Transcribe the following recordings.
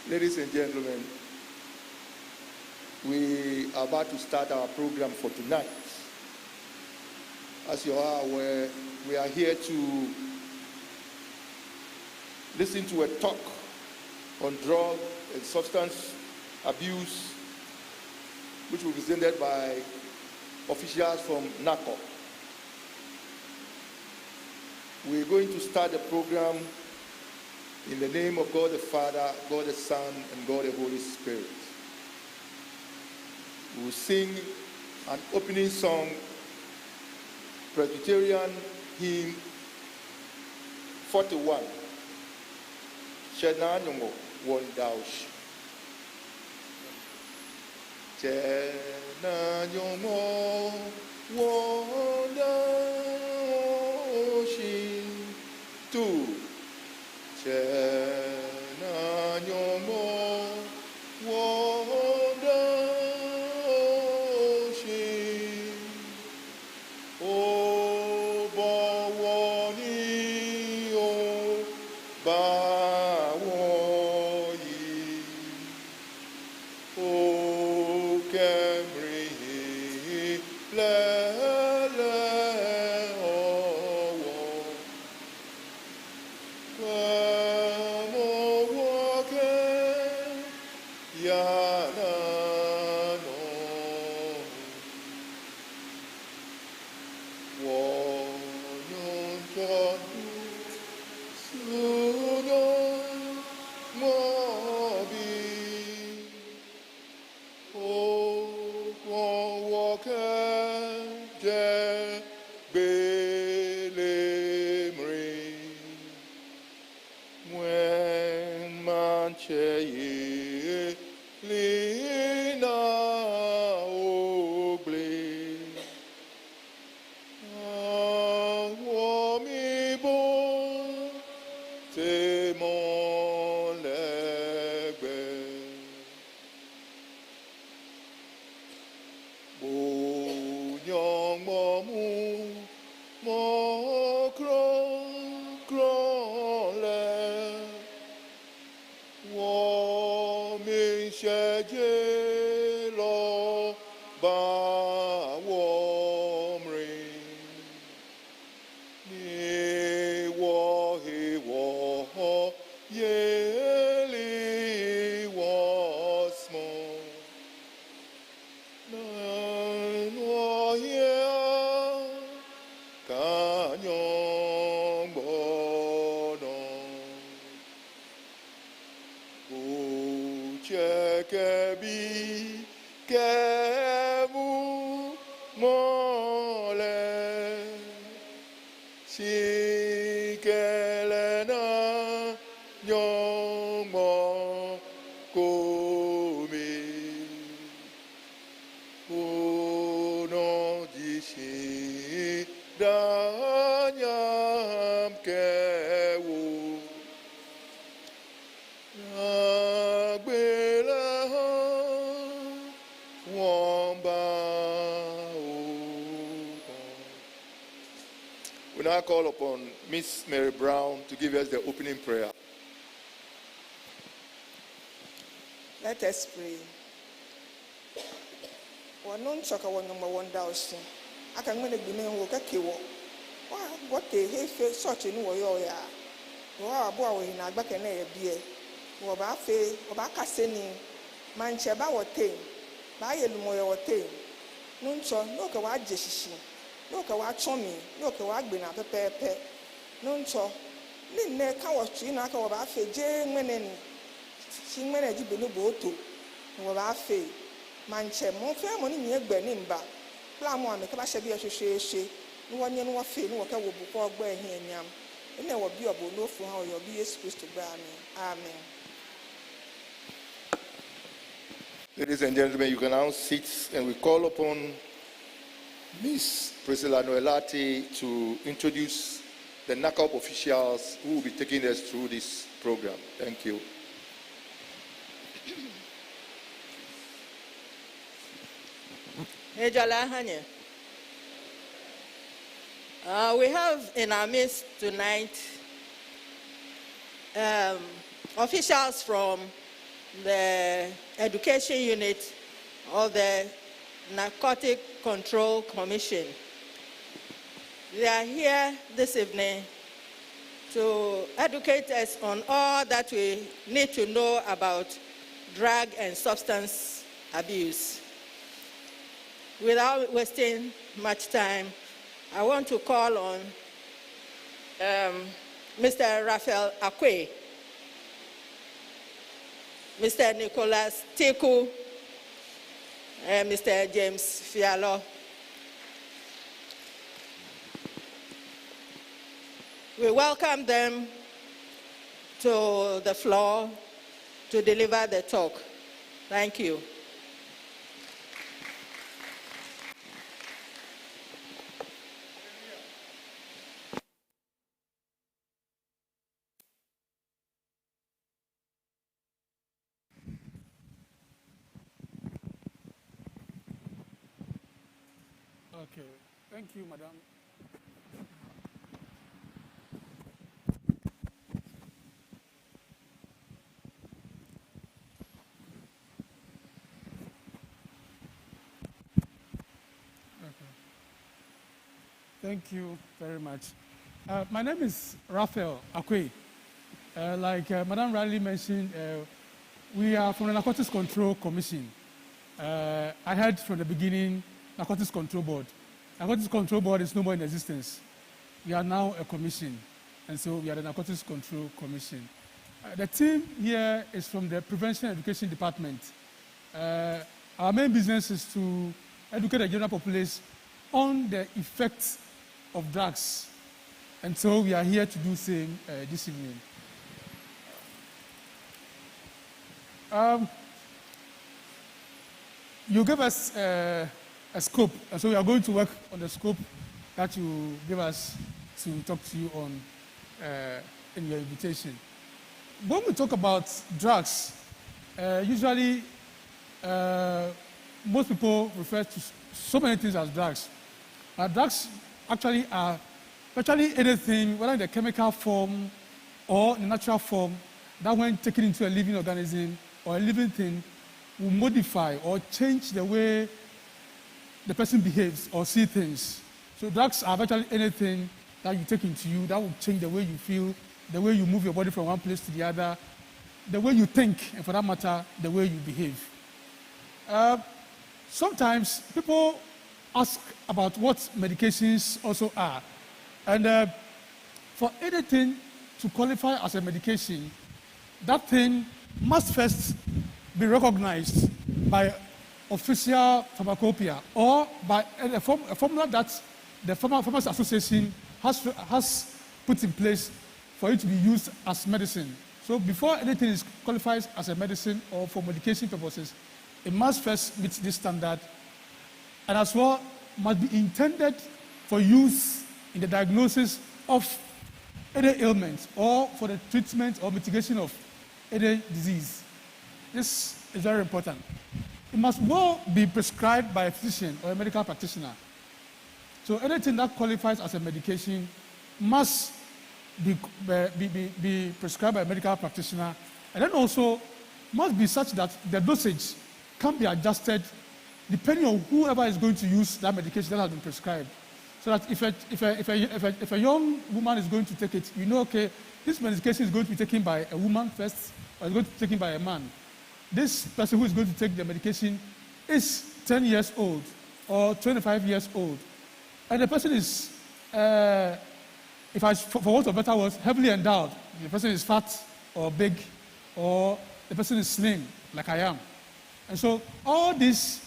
Ladies and gentlemen, we are about to start our program for tonight. As you are aware, we are here to listen to a talk on drug and substance abuse, which will be presented by officials from NACOB. We're going to start the program in the name of God the Father, God the Son, and God the Holy Spirit. We will sing an opening song, Presbyterian hymn 41, Shena Nyongo Wondaush. Shena Nyongo Wondaushi. 2. Shena Nyongo Wondaushi. O Bawani O Bawoyi. O Kemri Lele Owo. Kwamo Woke Yana no Wonyon Kodu Sunon Mobi. O Woke De Belemri. When manche lina oble, awomi bo te mon legbe, bo nyong momu mo kron le. 我们世界罗巴我们，你我和我夜里我什么？难我也感用不能。 Kebi kemu mole sikelena nyomo komi o now call upon Miss Mary Brown to give us the opening prayer. Let us pray. Wanon choka wanoma wondausi. Aka ngene gbine wo kakewo. What the hefe such in wo yo ya. Wa abo awo hina agbake na ye bie. Wo ba fe, wo ba kaseni. Manche ba wote. Ba ye lumo ye wote. Nuncho no ka wa jeshishi. No ka wa chomi, no ka wa gbe na pepepe. Nuncho ni ne ka wo twi na ka wo ba fe je ngene ni. Si ngene ji benu boto. Wo ba fe. Manche mo fe mo ni nye gbe ni mba. Pla mo ame ka ba she bi ehwehwe no wonye no fe no ka wo bukọ ogba ehin eniam. Ene wo bi obo no fu ha oyo bi Yesu Christ gba amen. Amen. Ladies and gentlemen, you can now sit, and we call upon Miss Priscilla Noelati to introduce the Nacob officials who will be taking us through this program. Thank you. We have in our midst tonight officials from the Education Unit of the Narcotic Control Commission. They are here this evening to educate us on all that we need to know about drug and substance abuse. Without wasting much time, I want to call on Mr. Raphael Akwe, Mr. Nicholas Teku, and Mr. James Fialo. We welcome them to the floor to deliver the talk. Thank you. Okay, thank you, Madam. Okay. Thank you very much. My name is Raphael Akwe. Like Madam Riley mentioned, we are from the Narcotics Control Commission. I heard from the beginning Narcotics Control Board. Narcotics Control Board is no more in existence. We are now a commission, and so we are the Narcotics Control Commission. The team here is from the Prevention and Education Department. Our main business is to educate the general populace on the effects of drugs, and so we are here to do the same this evening. You gave us a scope, and so we are going to work on the scope that you give us to talk to you on in your invitation. When we talk about drugs, usually most people refer to so many things as drugs. Drugs actually are virtually anything, whether in the chemical form or in the natural form, that when taken into a living organism or a living thing will modify or change the way the person behaves or sees things. So drugs are virtually anything that you take into you that will change the way you feel, the way you move your body from one place to the other, the way you think, and for that matter, the way you behave. Sometimes people ask about what medications also are. And for anything to qualify as a medication, that thing must first be recognized by official pharmacopoeia or by a formula that the Pharmacy Association has put in place for it to be used as medicine. So before anything is qualified as a medicine or for medication purposes, it must first meet this standard, and as well must be intended for use in the diagnosis of any ailment or for the treatment or mitigation of any disease. This is very important. It must well be prescribed by a physician or a medical practitioner. So anything that qualifies as a medication must be prescribed by a medical practitioner, and then also must be such that the dosage can be adjusted depending on whoever is going to use that medication that has been prescribed. So that if a young woman is going to take it, you know, okay, this medication is going to be taken by a woman first, or is going to be taken by a man. This person who is going to take the medication is 10 years old or 25 years old. And the person is, for want of better words, heavily endowed. The person is fat or big, or the person is slim, like I am. And so all these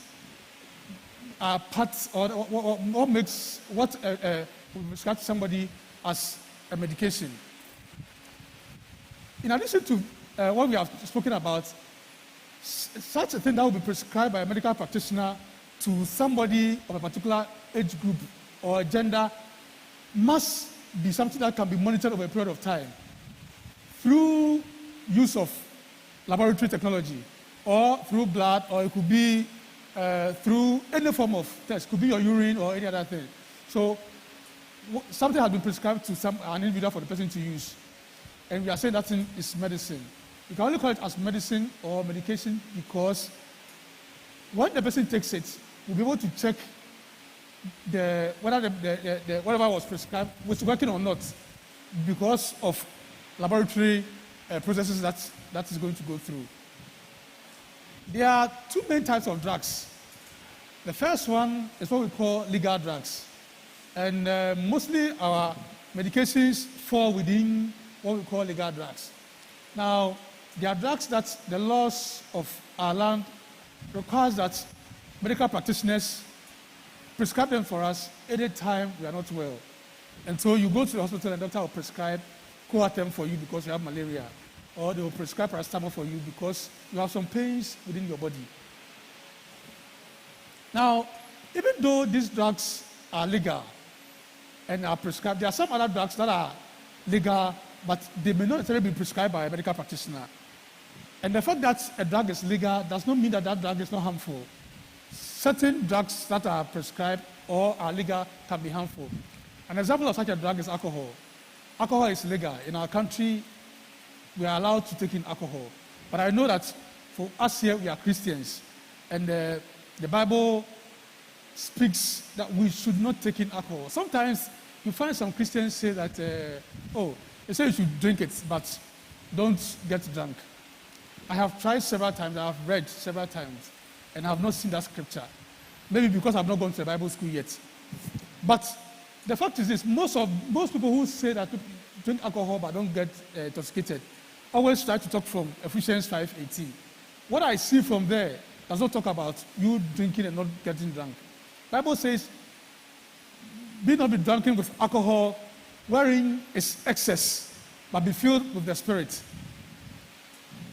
are parts, or what makes what we prescribe to somebody as a medication. In addition to what we have spoken about, such a thing that will be prescribed by a medical practitioner to somebody of a particular age group or gender must be something that can be monitored over a period of time through use of laboratory technology, or through blood, or it could be through any form of test. It could be your urine or any other thing. So something has been prescribed to an individual for the person to use, and we are saying that thing is medicine. You can only call it as medicine or medication because when the person takes it, we'll be able to check whether whatever was prescribed was working or not, because of laboratory processes that is going to go through. There are two main types of drugs. The first one is what we call legal drugs. And mostly our medications fall within what we call legal drugs. Now, there are drugs that the laws of our land requires that medical practitioners prescribe them for us anytime we are not well. And so you go to the hospital and the doctor will prescribe Coartem for you because you have malaria, or they will prescribe paracetamol for you because you have some pains within your body. Now, even though these drugs are legal and are prescribed, there are some other drugs that are legal, but they may not necessarily be prescribed by a medical practitioner. And the fact that a drug is legal does not mean that that drug is not harmful. Certain drugs that are prescribed or are legal can be harmful. An example of such a drug is alcohol. Alcohol is legal. In our country, we are allowed to take in alcohol. But I know that for us here, we are Christians. And the Bible speaks that we should not take in alcohol. Sometimes you find some Christians say that, they say you should drink it, but don't get drunk. I have tried several times, I have read several times, and I have not seen that scripture. Maybe because I've not gone to the Bible school yet. But the fact is this, most people who say that drink alcohol but don't get intoxicated always try to talk from Ephesians 5:18. What I see from there does not talk about you drinking and not getting drunk. The Bible says, be not be drunken with alcohol, wherein is excess, but be filled with the Spirit.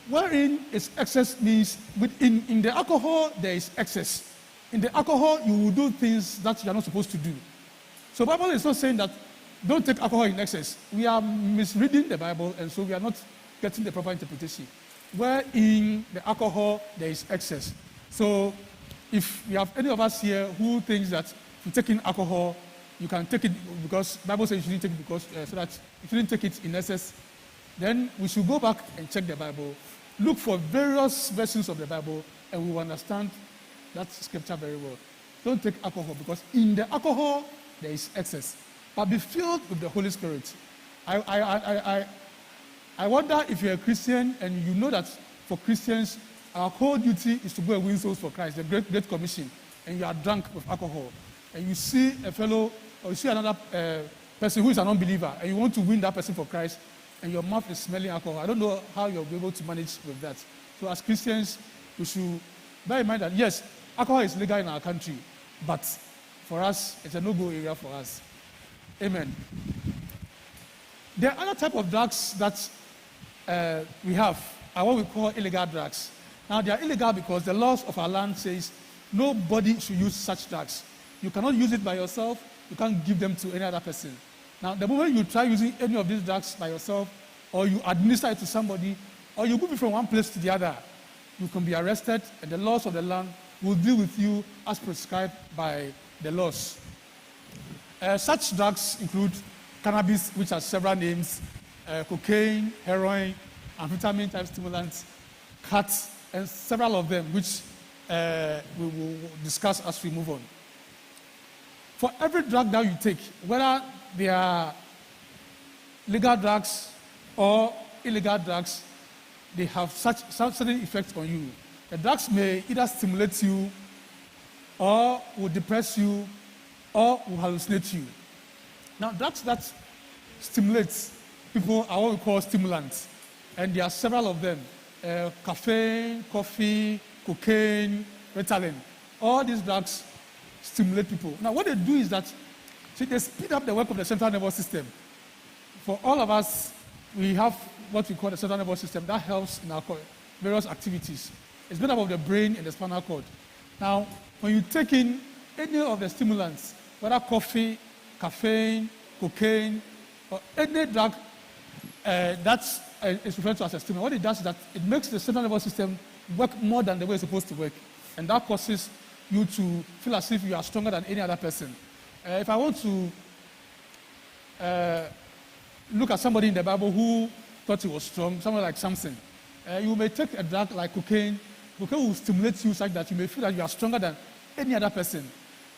Wherein is excess means in the alcohol there is excess. In the alcohol you will do things that you are not supposed to do. So the Bible is not saying that don't take alcohol in excess. We are misreading the Bible, and so we are not getting the proper interpretation. Where in the alcohol there is excess. So if we have any of us here who thinks that if you take in alcohol, you can take it because the Bible says you shouldn't take it because so that you shouldn't take it in excess, then we should go back and check the Bible, look for various versions of the Bible, and we will understand that scripture very well. Don't take alcohol because in the alcohol there is excess, but be filled with the Holy Spirit. I wonder if you're a Christian and you know that for Christians, our core duty is to go and win souls for Christ, the Great Commission, and you are drunk with alcohol, and you see a fellow, or you see another person who is an unbeliever, and you want to win that person for Christ, and your mouth is smelling alcohol. I don't know how you'll be able to manage with that. So as Christians, we should bear in mind that, yes, alcohol is legal in our country, but for us, it's a no-go area for us. Amen. There are other type of drugs that we have, are what we call illegal drugs. Now, they are illegal because the laws of our land says nobody should use such drugs. You cannot use it by yourself. You can't give them to any other person. Now, the moment you try using any of these drugs by yourself, or you administer it to somebody, or you move it from one place to the other, you can be arrested, and the laws of the land will deal with you as prescribed by the laws. Such drugs include cannabis, which has several names, cocaine, heroin, amphetamine type stimulants, cat, and several of them, which we will discuss as we move on. For every drug that you take, whether they are legal drugs or illegal drugs, they have certain effects on you. The drugs may either stimulate you, or will depress you, or will hallucinate you. Now, drugs that stimulate people are what we call stimulants, and there are several of them. Caffeine, coffee, cocaine, Ritalin. All these drugs stimulate people. Now, what they do is that they speed up the work of the central nervous system. For all of us, we have what we call the central nervous system that helps in our various activities. It's made up of the brain and the spinal cord. Now, when you take in any of the stimulants, whether coffee, caffeine, cocaine, or any drug that is referred to as a stimulant, what it does is that it makes the central nervous system work more than the way it's supposed to work. And that causes you to feel as if you are stronger than any other person. If I want to look at somebody in the Bible who thought he was strong, someone like Samson, you may take a drug like cocaine. Cocaine will stimulate you such that you may feel that you are stronger than any other person.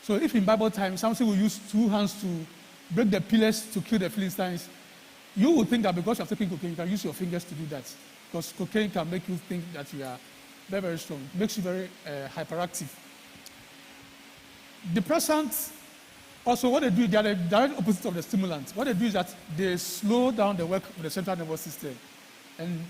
So if in Bible time, Samson will use 2 hands to break the pillars to kill the Philistines, you will think that because you have taken cocaine, you can use your fingers to do that. Because cocaine can make you think that you are very, very strong. It makes you very hyperactive. Depressants, also what they do, they are the direct opposite of the stimulants. What they do is that they slow down the work of the central nervous system. And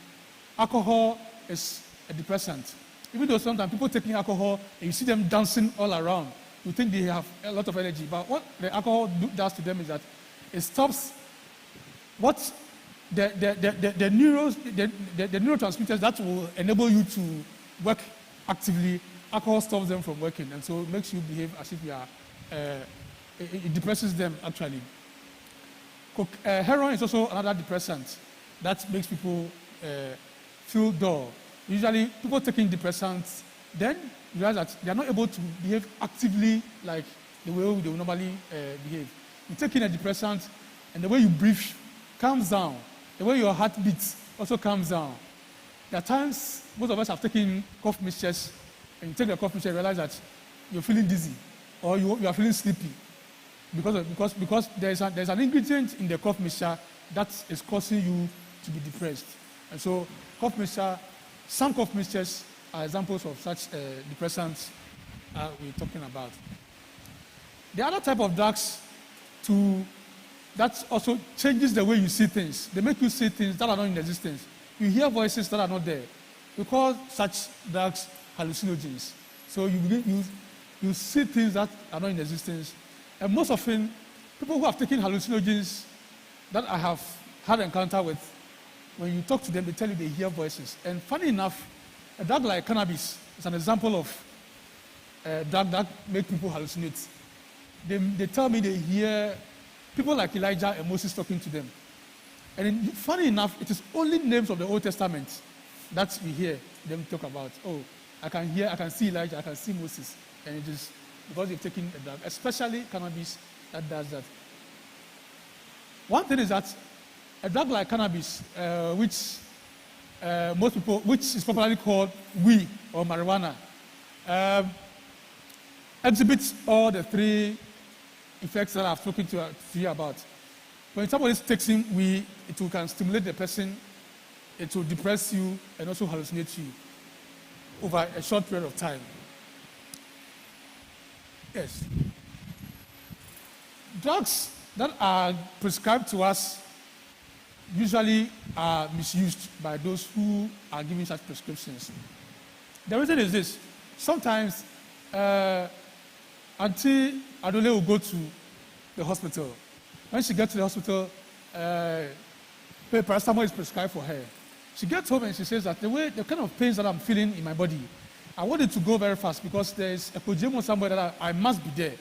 alcohol is a depressant. Even though sometimes people taking alcohol, and you see them dancing all around, you think they have a lot of energy. But what the alcohol does to them is that it stops what the neurotransmitters that will enable you to work actively. Alcohol stops them from working, and so it makes you behave as if you are. It depresses them actually. Heroin is also another depressant that makes people feel dull. Usually, people taking depressants, then you realize that they are not able to behave actively like the way they would normally behave. You take in a depressant, and the way you breathe calms down. The way your heart beats also calms down. There are times, most of us have taken cough mixtures, and you take the cough mixture and realize that you're feeling dizzy, or you are feeling sleepy, because there's an ingredient in the cough mixture that is causing you to be depressed. And so some cough mixtures are examples of such depressants we're talking about. The other type of drugs that also changes the way you see things. They make you see things that are not in existence. You hear voices that are not there. We call such drugs hallucinogens. So you see things that are not in existence. And most often, people who have taken hallucinogens that I have had encounter with, when you talk to them, they tell you they hear voices. And funny enough, a drug like cannabis is an example of a drug that makes people hallucinate. They tell me they hear people like Elijah and Moses talking to them. And funny enough, it is only names of the Old Testament that we hear them talk about. Oh, I can see Elijah, I can see Moses. And it is because they've taken a drug, especially cannabis, that does that. One thing is that a drug like cannabis, which is popularly called weed or marijuana, exhibits all the 3 effects that I've spoken to you about. When somebody takes in weed, it can stimulate the person, it will depress you, and also hallucinate you over a short period of time. Yes. Drugs that are prescribed to us usually are misused by those who are giving such prescriptions. The reason is this. Sometimes Auntie Adole will go to the hospital. When she gets to the hospital, paracetamol is prescribed for her. She gets home and she says that the kind of pains that I'm feeling in my body, I want it to go very fast because there's a pojemo somewhere that I must be there.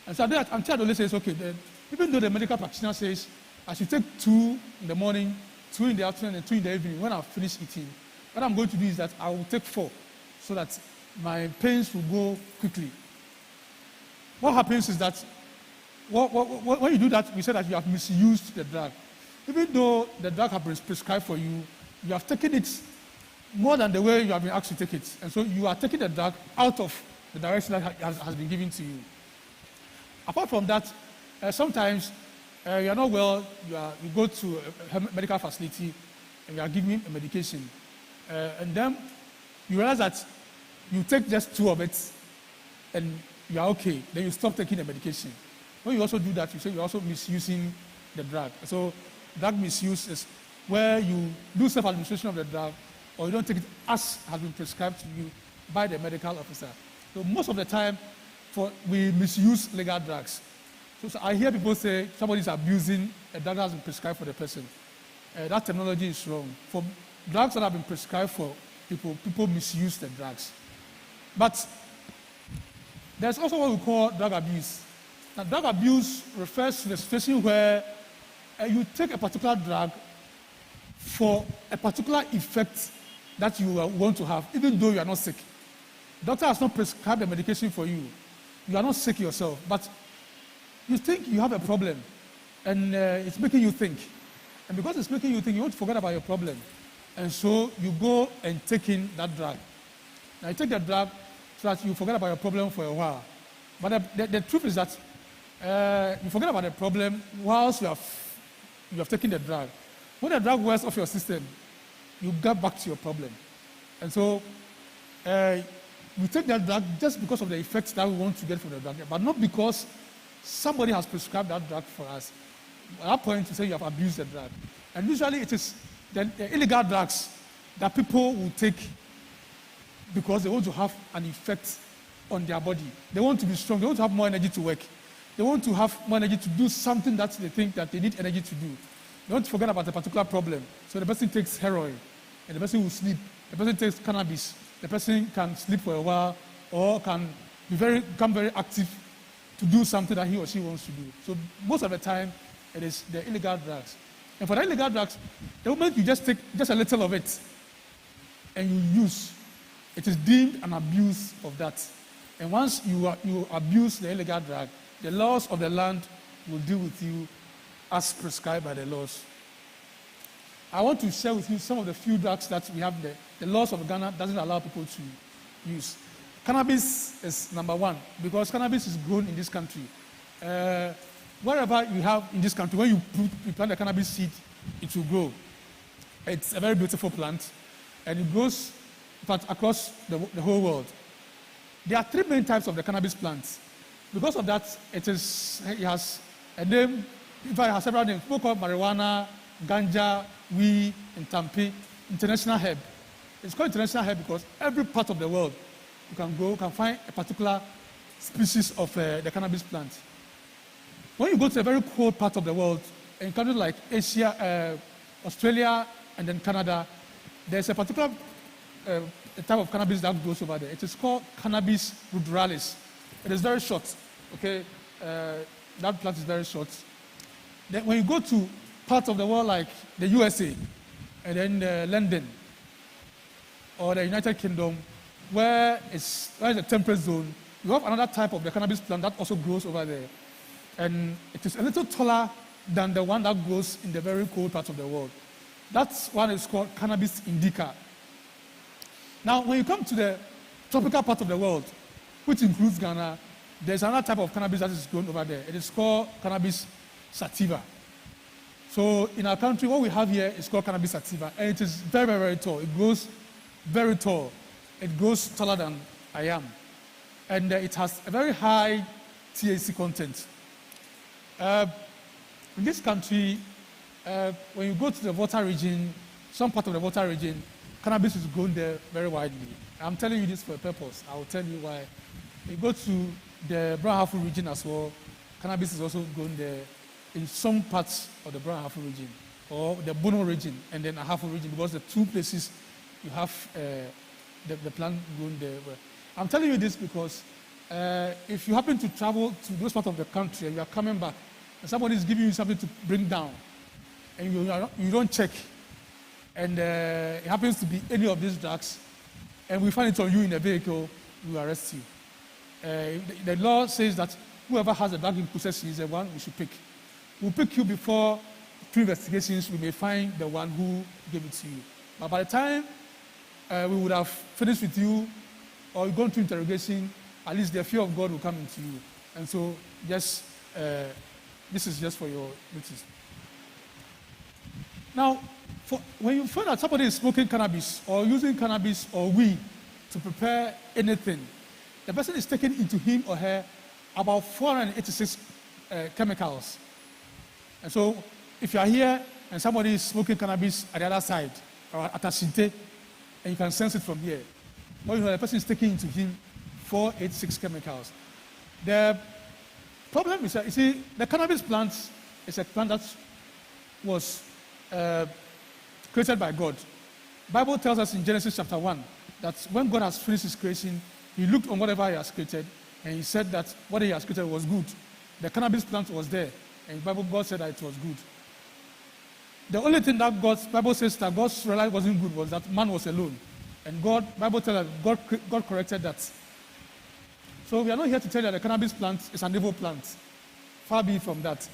And so Auntie Adole says, okay, then, even though the medical practitioner says I should take 2 in the morning, 2 in the afternoon, and 2 in the evening, when I've finished eating, what I'm going to do is that I will take 4 so that my pains will go quickly. What happens is that when you do that, we say that you have misused the drug. Even though the drug has been prescribed for you, you have taken it more than the way you have been asked to take it. And so you are taking the drug out of the direction that has been given to you. Apart from that, sometimes you are not well, you go to a medical facility and you are given a medication. And then you realize that you take just 2 of it and you are okay. Then you stop taking the medication. When you also do that, you say you're also misusing the drug. So drug misuse is where you do self-administration of the drug or you don't take it as has been prescribed to you by the medical officer. So most of the time, we misuse legal drugs. So I hear people say somebody is abusing a drug that has been prescribed for the person. That terminology is wrong. For drugs that have been prescribed for people misuse the drugs. But there's also what we call drug abuse. Now, drug abuse refers to the situation where you take a particular drug for a particular effect that you want to have, even though you are not sick. The doctor has not prescribed the medication for you. You are not sick yourself, but you think you have a problem, and it's making you think. And because it's making you think, you want to forget about your problem. And so you go and take in that drug. Now you take the drug so that you forget about your problem for a while. But the truth is that you forget about the problem whilst you have taken the drug. When the drug wears off your system, you get back to your problem. And so we take that drug just because of the effects that we want to get from the drug, but not because somebody has prescribed that drug for us. At that point, you say you have abused the drug. And usually it is the illegal drugs that people will take because they want to have an effect on their body. They want to be strong. They want to have more energy to work. They want to have more energy to do something that they think that they need energy to do. They want to forget about a particular problem. So the person takes heroin, and the person will sleep. The person takes cannabis. The person can sleep for a while or can become very active to do something that he or she wants to do. So most of the time, it is the illegal drugs. And for the illegal drugs, the moment you just take just a little of it and you use, it is deemed an abuse of that. And once you abuse the illegal drug, the laws of the land will deal with you as prescribed by the laws. I want to share with you some of the few drugs that we have there. The laws of Ghana doesn't allow people to use. Cannabis is number one because cannabis is grown in this country. Wherever you have in this country, when you plant a cannabis seed, it will grow. It's a very beautiful plant, and it grows across the whole world. There are 3 main types of the cannabis plants. Because of that, it has a name. In fact, it has several names. People call it marijuana, ganja, weed, and tampi. International herb. It's called international herb because every part of the world you can find a particular species of the cannabis plant. When you go to a very cold part of the world, in countries like Asia, Australia, and then Canada, there's a particular type of cannabis that grows over there. It is called cannabis ruderalis. It is very short. Okay, that plant is very short. Then when you go to parts of the world like the USA, and then London, or the United Kingdom, where it's a temperate zone, you have another type of the cannabis plant that also grows over there. And it is a little taller than the one that grows in the very cold part of the world. That one is called cannabis indica. Now, when you come to the tropical part of the world, which includes Ghana, there's another type of cannabis that is grown over there. It is called cannabis sativa. So in our country, what we have here is called cannabis sativa, and it is very, very, very tall. It grows very tall. It grows taller than I am. And it has a very high THC content. In this country, when you go to the Volta region, some part of the Volta region, cannabis is grown there very widely. I'm telling you this for a purpose. I will tell you why. You go to the Brown Hafu region as well, cannabis is also grown there in some parts of the Brown Hafu region, or the Bono region, and then Ahafu region, because the 2 places you have the plant grown there. I'm telling you this because if you happen to travel to those parts of the country and you are coming back, and somebody is giving you something to bring down, and you don't check, and it happens to be any of these drugs, and we find it on you in a vehicle, we arrest you. The law says that whoever has the drug in possession is the one we should pick. We'll pick you before, through investigations, we may find the one who gave it to you. But by the time we would have finished with you or gone to interrogation, at least the fear of God will come into you. And so, just this is just for your notice. Now, when you find that somebody is smoking cannabis or using cannabis or weed to prepare anything, the person is taking into him or her about 486 chemicals. And so, if you are here and somebody is smoking cannabis at the other side, or at a Sinte, and you can sense it from here, or you know the person is taking into him 486 chemicals. The problem is that, you see, the cannabis plant is a plant that was created by God. The Bible tells us in Genesis chapter 1 that when God has finished his creation, he looked on whatever he has created, and he said that what he has created was good. The cannabis plant was there, and the Bible, God said that it was good. The only thing that Bible says that God realized wasn't good was that man was alone. And Bible tells us God corrected that. So we are not here to tell you that the cannabis plant is an evil plant. Far be from that.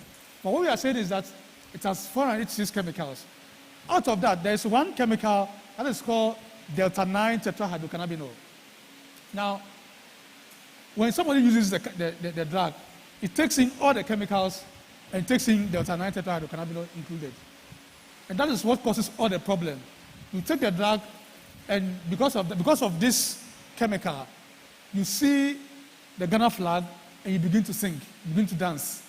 But what we are saying is that it has 486 chemicals. Out of that, there is one chemical that is called delta-9 tetrahydrocannabinol. Now, when somebody uses the drug, it takes in all the chemicals and takes in delta-9 tetrahydrocannabinol included. And that is what causes all the problem. You take the drug, and because of this chemical, you see the Ghana flag, and you begin to sing, you begin to dance.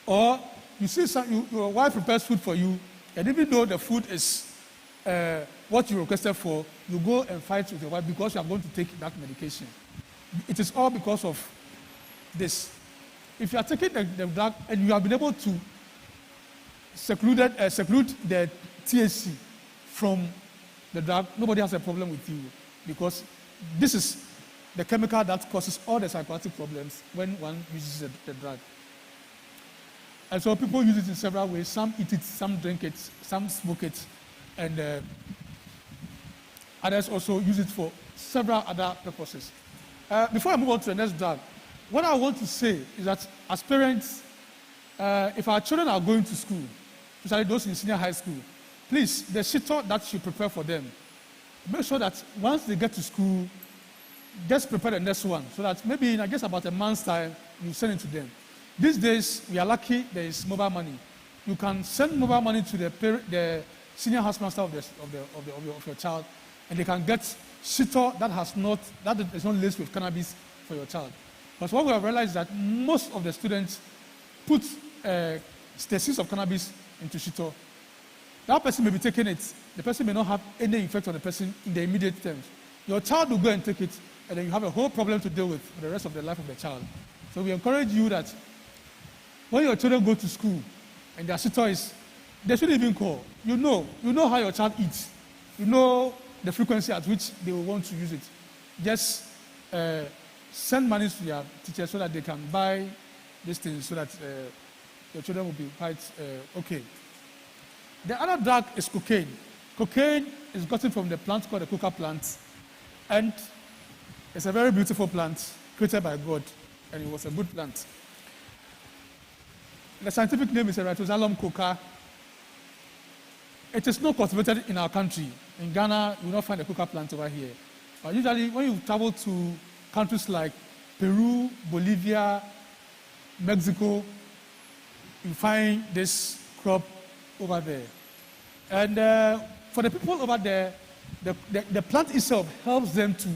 Or you see your wife prepares food for you, and even though the food is what you requested for, you go and fight with your wife because you are going to take that medication. It is all because of this. If you are taking the drug and you have been able to seclude the THC from the drug, nobody has a problem with you, because this is the chemical that causes all the psychotic problems when one uses the drug. And so people use it in several ways. Some eat it, some drink it, some smoke it, and others also use it for several other purposes. Before I move on to the next drug, what I want to say is that as parents, if our children are going to school, especially those in senior high school, please, the shito that you prepare for them, make sure that once they get to school, just prepare the next one, so that maybe in, I guess, about a month's time, you send it to them. These days, we are lucky there is mobile money. You can send mobile money to the senior housemaster of your child, and they can get shito that is not laced with cannabis for your child. But what we have realized is that most of the students put species of cannabis into shito. That person may be taking it. The person may not have any effect on the person in the immediate terms. Your child will go and take it, and then you have a whole problem to deal with for the rest of the life of the child. So we encourage you that when your children go to school and their shito is, they shouldn't even call. You know how your child eats. You know the frequency at which they will want to use it. Just send money to your teachers so that they can buy these things so that your children will be quite okay. The other drug is cocaine. Cocaine is gotten from the plant called the coca plant, and it's a very beautiful plant created by God, and it was a good plant. The scientific name is Erythrosallum coca. It is not cultivated in our country. In Ghana, you will not find a coca plant over here. But usually, when you travel to countries like Peru, Bolivia, Mexico, you find this crop over there. And for the people over there, the plant itself helps them to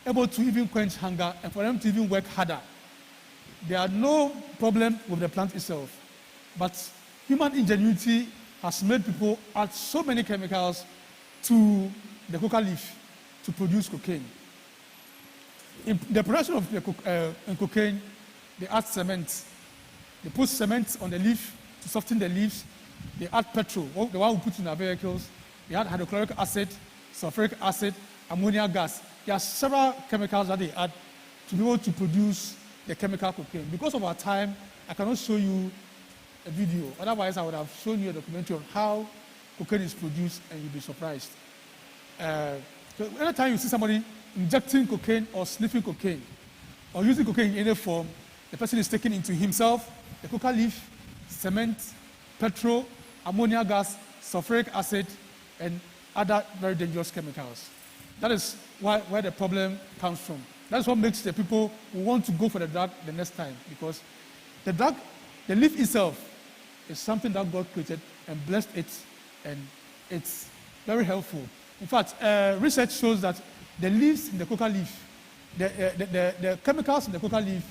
able to even quench hunger and for them to even work harder. There are no problem with the plant itself, but human ingenuity has made people add so many chemicals to the coca leaf to produce cocaine. In the production of cocaine, they add cement. They put cement on the leaf to soften the leaves. They add petrol, the one we put in our vehicles. They add hydrochloric acid, sulfuric acid, ammonia gas. There are several chemicals that they add to be able to produce the chemical cocaine. Because of our time, I cannot show you a video. Otherwise, I would have shown you a documentary on how cocaine is produced, and you'll be surprised. So anytime you see somebody injecting cocaine or sniffing cocaine or using cocaine in any form, the person is taking into himself the coca leaf, cement, petrol, ammonia gas, sulfuric acid, and other very dangerous chemicals. That is where the problem comes from. That's what makes the people who want to go for the drug the next time, because the drug, the leaf itself, is something that God created and blessed it, and it's very helpful. In fact, research shows that the leaves in the coca leaf, the chemicals in the coca leaf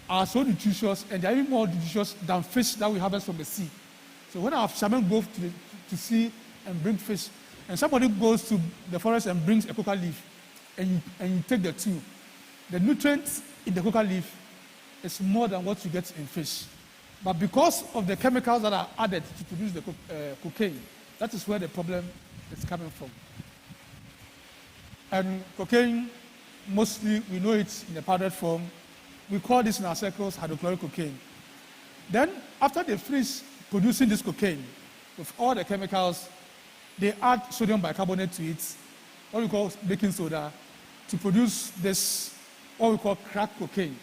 are so nutritious, and they're even more nutritious than fish that we harvest from the sea. So when our fishermen go to sea and bring fish, and somebody goes to the forest and brings a coca leaf, and you take the two, the nutrients in the coca leaf is more than what you get in fish. But because of the chemicals that are added to produce the cocaine, that is where the problem is coming from. And cocaine, mostly we know it in the powdered form. We call this in our circles hydrochloric cocaine. Then, after they finish producing this cocaine with all the chemicals, they add sodium bicarbonate to it, what we call baking soda, to produce this, what we call crack cocaine.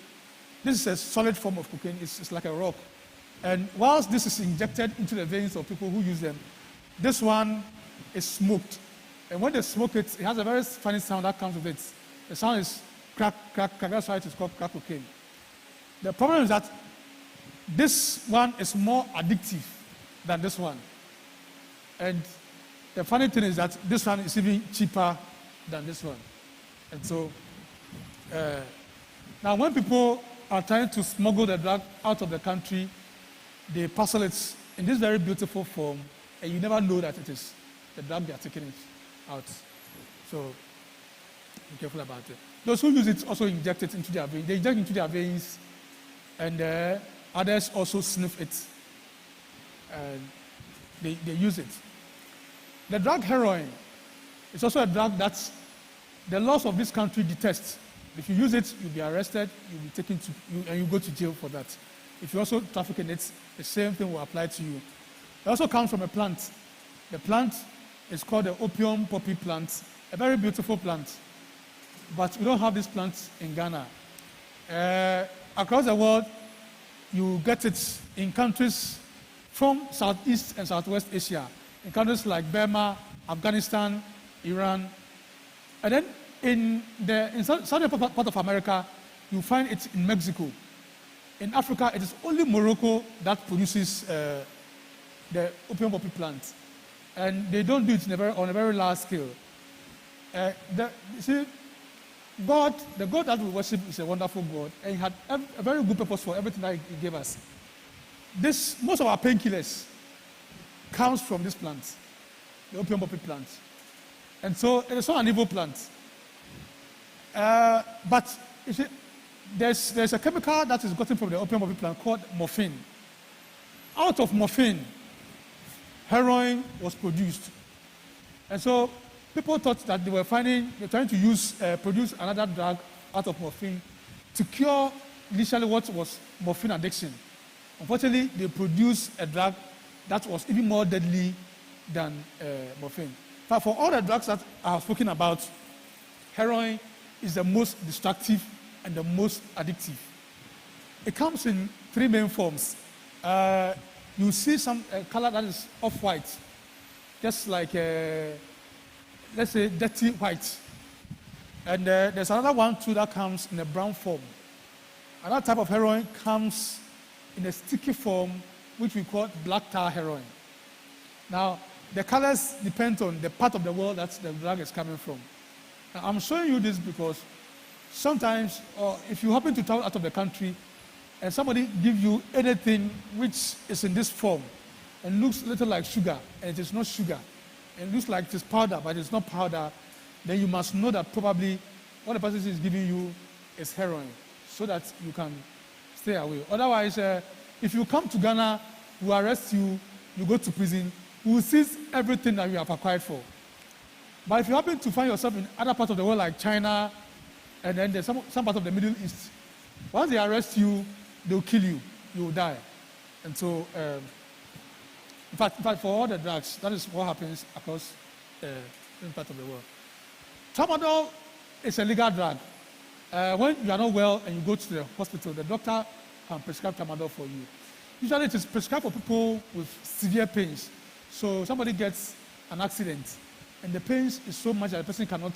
This is a solid form of cocaine. It's like a rock. And whilst this is injected into the veins of people who use them, this one is smoked. And when they smoke it, it has a very funny sound that comes with it. The sound is crack, crack, crack. That's why it is called crack cocaine. The problem is that this one is more addictive than this one. And the funny thing is that this one is even cheaper than this one. And so, now when people are trying to smuggle the drug out of the country, they parcel it in this very beautiful form, and you never know that it is the drug they are taking it out. So, be careful about it. Those who use it also inject it into their veins. They inject it into their veins, and others also sniff it, and they use it. The drug heroin is also a drug that the laws of this country detest. If you use it, you'll be arrested, you'll be taken to, and you go to jail for that. If you also traffic in it, the same thing will apply to you. It also comes from a plant. The plant is called the opium poppy plant, a very beautiful plant. But we don't have this plant in Ghana. Across the world, you get it in countries from Southeast and Southwest Asia, in countries like Burma, Afghanistan, Iran. And then in southern part of America, you find it in Mexico. In Africa, it is only Morocco that produces the opium poppy plant. And they don't do it on a very large scale. You see, God, the God that we worship is a wonderful God, and He had a very good purpose for everything that He gave us. Most of our painkillers comes from this plant, the opium poppy plant. And so it is not an evil plant. But you see, there's a chemical that is gotten from the opium poppy plant called morphine. Out of morphine, heroin was produced. And so people thought that they were trying to produce another drug out of morphine to cure initially what was morphine addiction. Unfortunately, they produced a drug that was even more deadly than morphine. But for all the drugs that I have spoken about, heroin is the most destructive and the most addictive. It comes in three main forms. You see some color that is off-white, just like, let's say, dirty white. And there's another one too that comes in a brown form. Another type of heroin comes in a sticky form, which we call black tar heroin. Now, the colors depend on the part of the world that the drug is coming from. Now, I'm showing you this because sometimes, if you happen to travel out of the country and somebody gives you anything which is in this form and looks a little like sugar, and it is not sugar, and it looks like it is powder, but it's not powder, then you must know that probably what the person is giving you is heroin, so that you can stay away. Otherwise, if you come to Ghana, we arrest you, you go to prison, we will seize everything that you have acquired for. But if you happen to find yourself in other parts of the world like China, and then there's some part of the Middle East, once they arrest you, they'll kill you, you will die. And so, in fact, for all the drugs, that is what happens across different parts of the world. Tramadol is a legal drug. when you are not well and you go to the hospital, the doctor can prescribe tramadol for you. Usually it is prescribed for people with severe pains. So somebody gets an accident and the pains is so much that the person cannot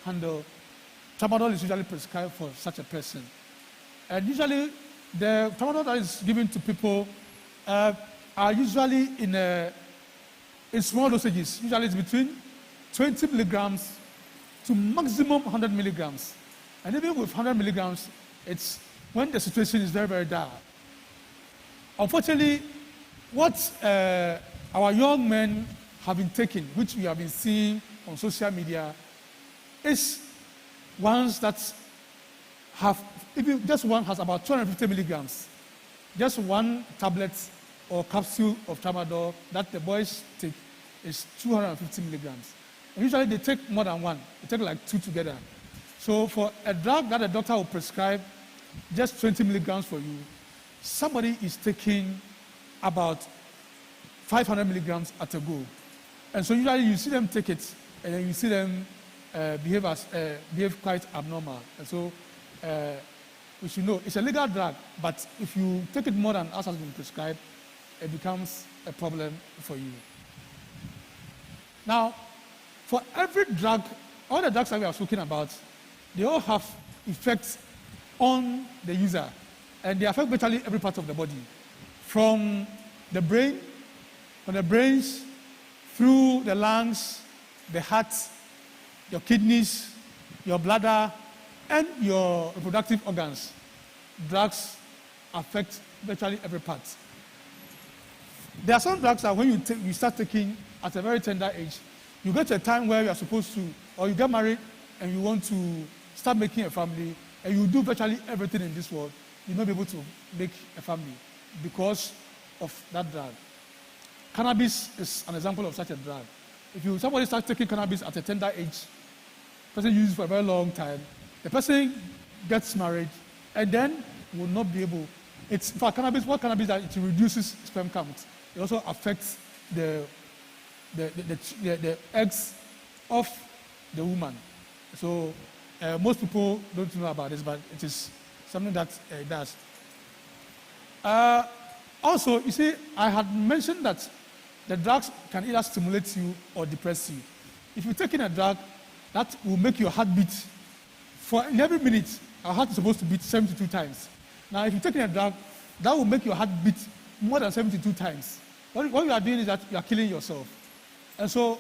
handle. Tramadol is usually prescribed for such a person. And usually the tramadol that is given to people are usually in small dosages. Usually it's between 20 milligrams to maximum 100 milligrams. And even with 100 milligrams, it's when the situation is very, very dire. Unfortunately, what our young men have been taking, which we have been seeing on social media, is ones that have, if just one has about 250 milligrams, just one tablet or capsule of tramadol that the boys take is 250 milligrams. And usually they take more than one, they take like two together. So for a drug that a doctor will prescribe just 20 milligrams for you, somebody is taking about 500 milligrams at a go. And so usually you see them take it, and then you see them behave quite abnormal. And so we should know it's a legal drug, but if you take it more than as has been prescribed, it becomes a problem for you. Now, for every drug, all the drugs that we are talking about, they all have effects on the user, and they affect virtually every part of the body, from the brain, from the brains, through the lungs, the heart, your kidneys, your bladder, and your reproductive organs. Drugs affect virtually every part. There are some drugs that when you start taking at a very tender age, you get to a time where you are supposed to, or you get married and you want to start making a family, and you do virtually everything in this world, you'll not be able to make a family because of that drug. Cannabis is an example of such a drug. If somebody starts taking cannabis at a tender age, the person uses it for a very long time, the person gets married, and then will not be able. It's for cannabis. What cannabis does? It reduces sperm count. It also affects the eggs of the woman. So most people don't know about this, but it is something that it does. Also, you see, I had mentioned that the drugs can either stimulate you or depress you. If you're taking a drug, that will make your heart beat. In every minute, our heart is supposed to beat 72 times. Now, if you're taking a drug, that will make your heart beat more than 72 times. What you are doing is that you are killing yourself. And so,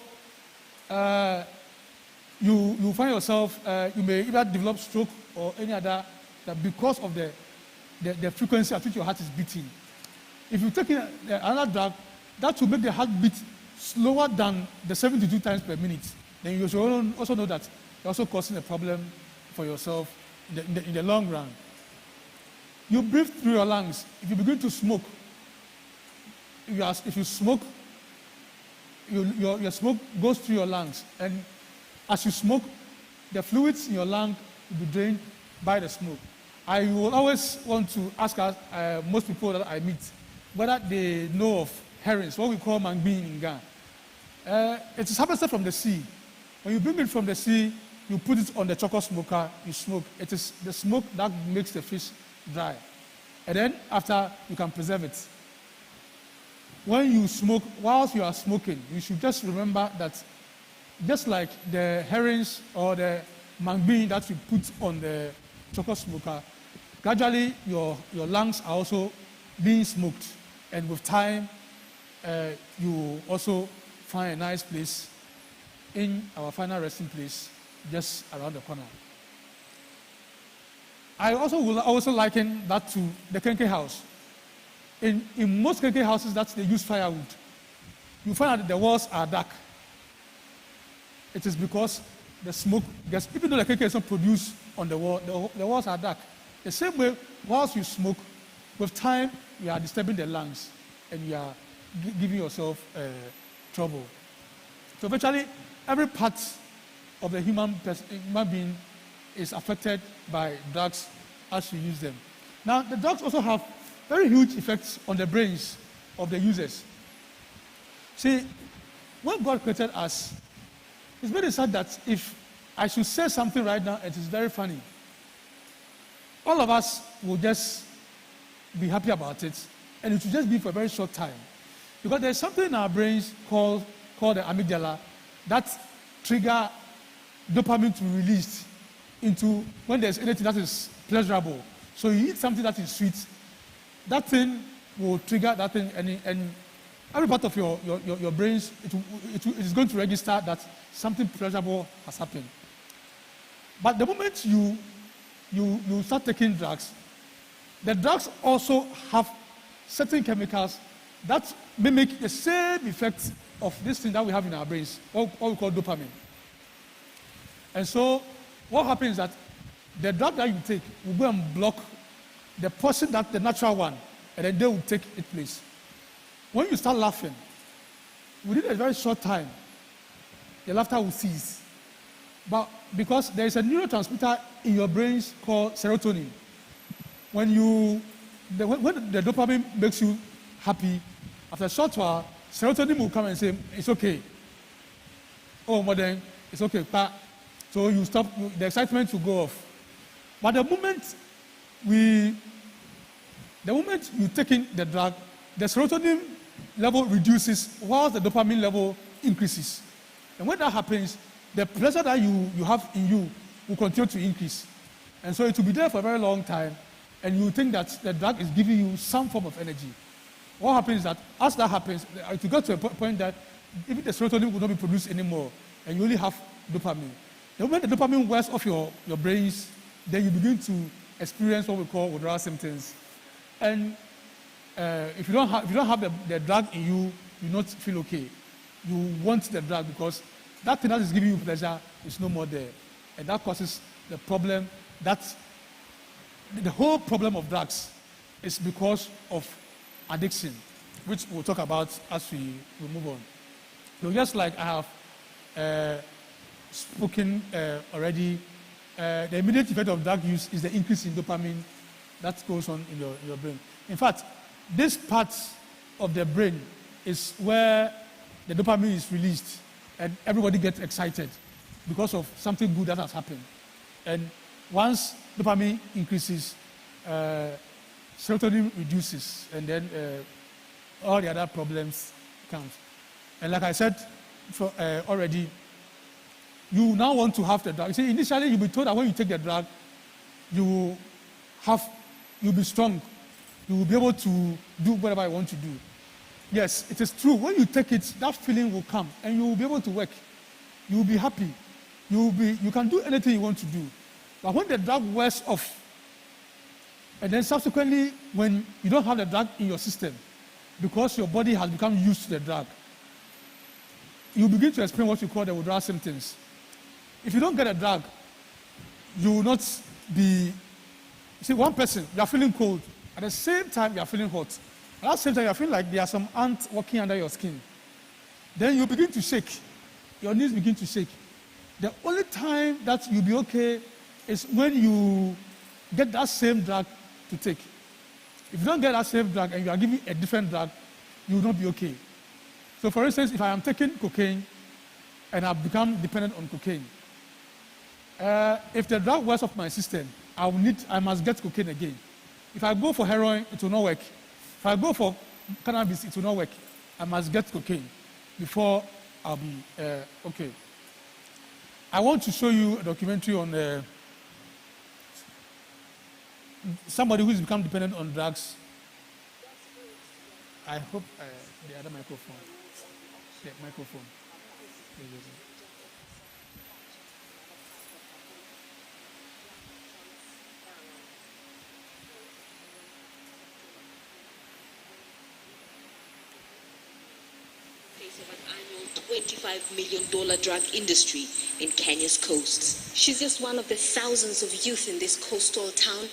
you find yourself, you may either develop stroke or any other, that because of the frequency at which your heart is beating. If you're taking another drug, that will make the heart beat slower than the 72 times per minute. Then you should also know that you're also causing a problem for yourself in the long run. You breathe through your lungs. If you begin to smoke, if you smoke, your smoke goes through your lungs. And as you smoke, the fluids in your lung will be drained by the smoke. I will always want to ask most people that I meet whether they know of herrings, what we call mangbin in Ghana. It is harvested from the sea. When you bring it from the sea, you put it on the charcoal smoker, you smoke. It is the smoke that makes the fish dry. And then after, you can preserve it. When you smoke, whilst you are smoking, you should just remember that just like the herrings or the mangbin that you put on the charcoal smoker, gradually your lungs are also being smoked. And with time, you also find a nice place in our final resting place just around the corner. I will also liken that to the kenke house. In most kenke houses that they use firewood, you find out that the walls are dark. It is because the smoke gets, even though the kenke is not produced on the wall, the walls are dark. The same way, whilst you smoke, with time, you are disturbing the lungs and you are giving yourself trouble. So virtually, every part of the human being is affected by drugs as you use them. Now, the drugs also have very huge effects on the brains of the users. See, when God created us, it's very sad that if I should say something right now, it is very funny. all of us will just be happy about it, and it will just be for a very short time. Because there's something in our brains called the amygdala that trigger dopamine to be released into when there's anything that is pleasurable. So you eat something that is sweet, that thing will trigger that thing, and every part of your brains, it is going to register that something pleasurable has happened. But the moment you start taking drugs, the drugs also have certain chemicals that mimic the same effects of this thing that we have in our brains, what we call dopamine. And so what happens is that the drug that you take will go and block the portion that the natural one, and then they will take its place. When you start laughing, within a very short time, the laughter will cease. But because there is a neurotransmitter in your brains called serotonin, when the dopamine makes you happy, after a short while, serotonin will come and say, it's okay. Oh, modern, it's okay. So you stop, the excitement will go off. But the moment you take in the drug, the serotonin level reduces while the dopamine level increases. And when that happens, the pleasure that you have in you will continue to increase. And so it will be there for a very long time, and you think that the drug is giving you some form of energy. What happens is that as that happens, it will get to a point that even the serotonin will not be produced anymore, and you only have dopamine. The moment the dopamine wears off your brains, then you begin to experience what we call withdrawal symptoms. And if you don't have the drug in you, you not feel okay. You want the drug because that thing that is giving you pleasure is no more there. And that causes the problem the whole problem of drugs is because of addiction, which we'll talk about as we move on. So just like I have spoken already, the immediate effect of drug use is the increase in dopamine that goes on in your brain. In fact, this part of the brain is where the dopamine is released and everybody gets excited because of something good that has happened. And once dopamine increases, serotonin reduces, and then all the other problems come. And like I said already, you now want to have the drug. You see, initially you'll be told that when you take the drug, you'll be strong. You will be able to do whatever you want to do. Yes, it is true. When you take it, that feeling will come, and you will be able to work. You will be happy. You can do anything you want to do. But when the drug wears off, and then subsequently, when you don't have the drug in your system, because your body has become used to the drug, you begin to experience what you call the withdrawal symptoms. If you don't get a drug, you will not be... See, one person, you are feeling cold. At the same time, you are feeling hot. At the same time, you are feeling like there are some ants walking under your skin. Then you begin to shake. Your knees begin to shake. The only time that you'll be okay is when you get that same drug to take. If you don't get that same drug and you are given a different drug, you will not be okay. So for instance, if I am taking cocaine and I've become dependent on cocaine, if the drug wears off my system, I must get cocaine again. If I go for heroin, it will not work. If I go for cannabis, it will not work. I must get cocaine before I'll be okay. I want to show you a documentary on somebody who has become dependent on drugs. I hope the other microphone. The microphone. Of an annual $25 million drug industry in Kenya's coasts. She's just one of the thousands of youth in this coastal town.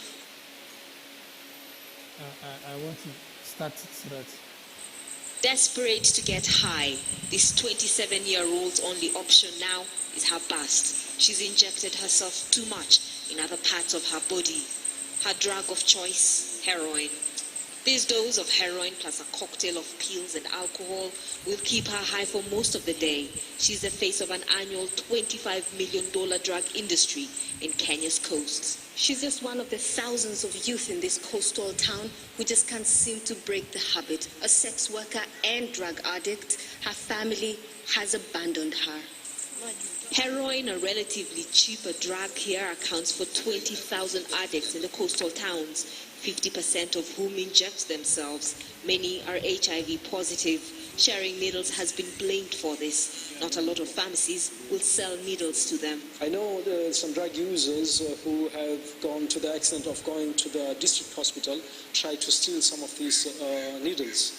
I want to start so that... Desperate to get high, this 27-year-old's only option now is her bust. She's injected herself too much in other parts of her body. Her drug of choice, heroin. This dose of heroin plus a cocktail of pills and alcohol will keep her high for most of the day. She's the face of an annual $25 million drug industry in Kenya's coasts. She's just one of the thousands of youth in this coastal town who just can't seem to break the habit. A sex worker and drug addict, her family has abandoned her. Heroin, a relatively cheaper drug here, accounts for 20,000 addicts in the coastal towns, 50% of whom inject themselves. Many are HIV positive. Sharing needles has been blamed for this. Not a lot of pharmacies will sell needles to them. I know some drug users who have gone to the extent of going to the district hospital, try to steal some of these needles,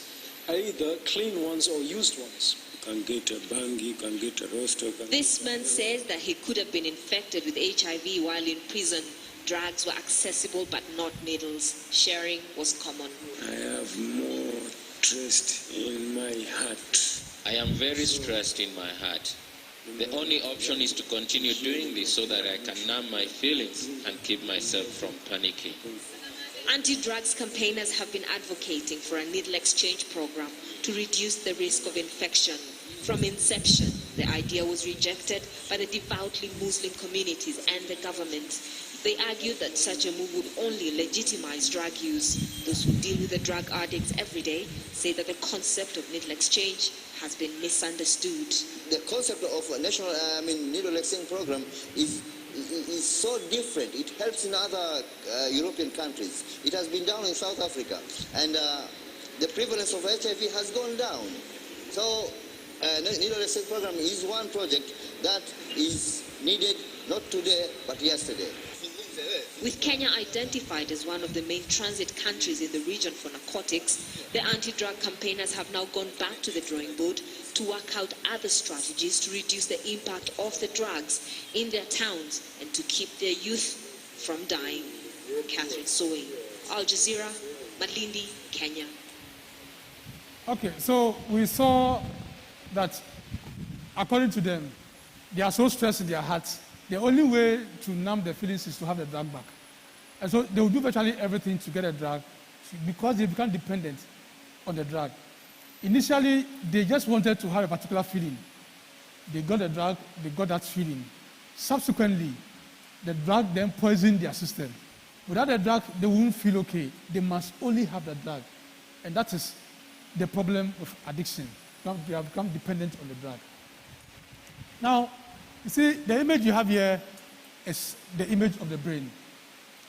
either clean ones or used ones. You can get a bang, you can get a roaster. This man says that he could have been infected with HIV while in prison. Drugs were accessible but not needles. Sharing was common. I have more stress in my heart. I am very stressed in my heart. The only option is to continue doing this so that I can numb my feelings and keep myself from panicking. Anti-drugs campaigners have been advocating for a needle exchange program to reduce the risk of infection. From inception, the idea was rejected by the devoutly Muslim communities and the government. They argued that such a move would only legitimize drug use. Those who deal with the drug addicts every day say that the concept of needle exchange has been misunderstood. The concept of a national needle exchange program is so different. It helps in other European countries. It has been done in South Africa, and the prevalence of HIV has gone down. So needle exchange program is one project that is needed not today but yesterday. With Kenya identified as one of the main transit countries in the region for narcotics, the anti-drug campaigners have now gone back to the drawing board to work out other strategies to reduce the impact of the drugs in their towns and to keep their youth from dying. Catherine Soe, Al Jazeera, Malindi, Kenya. Okay, so we saw that according to them, they are so stressed in their hearts. The only way to numb their feelings is to have the drug back. And so they will do virtually everything to get a drug because they become dependent on the drug. Initially, they just wanted to have a particular feeling. They got the drug, they got that feeling. Subsequently, the drug then poisoned their system. Without the drug, they won't feel okay. They must only have the drug. And that is the problem of addiction. They have become dependent on the drug. Now, you see, the image you have here is the image of the brain.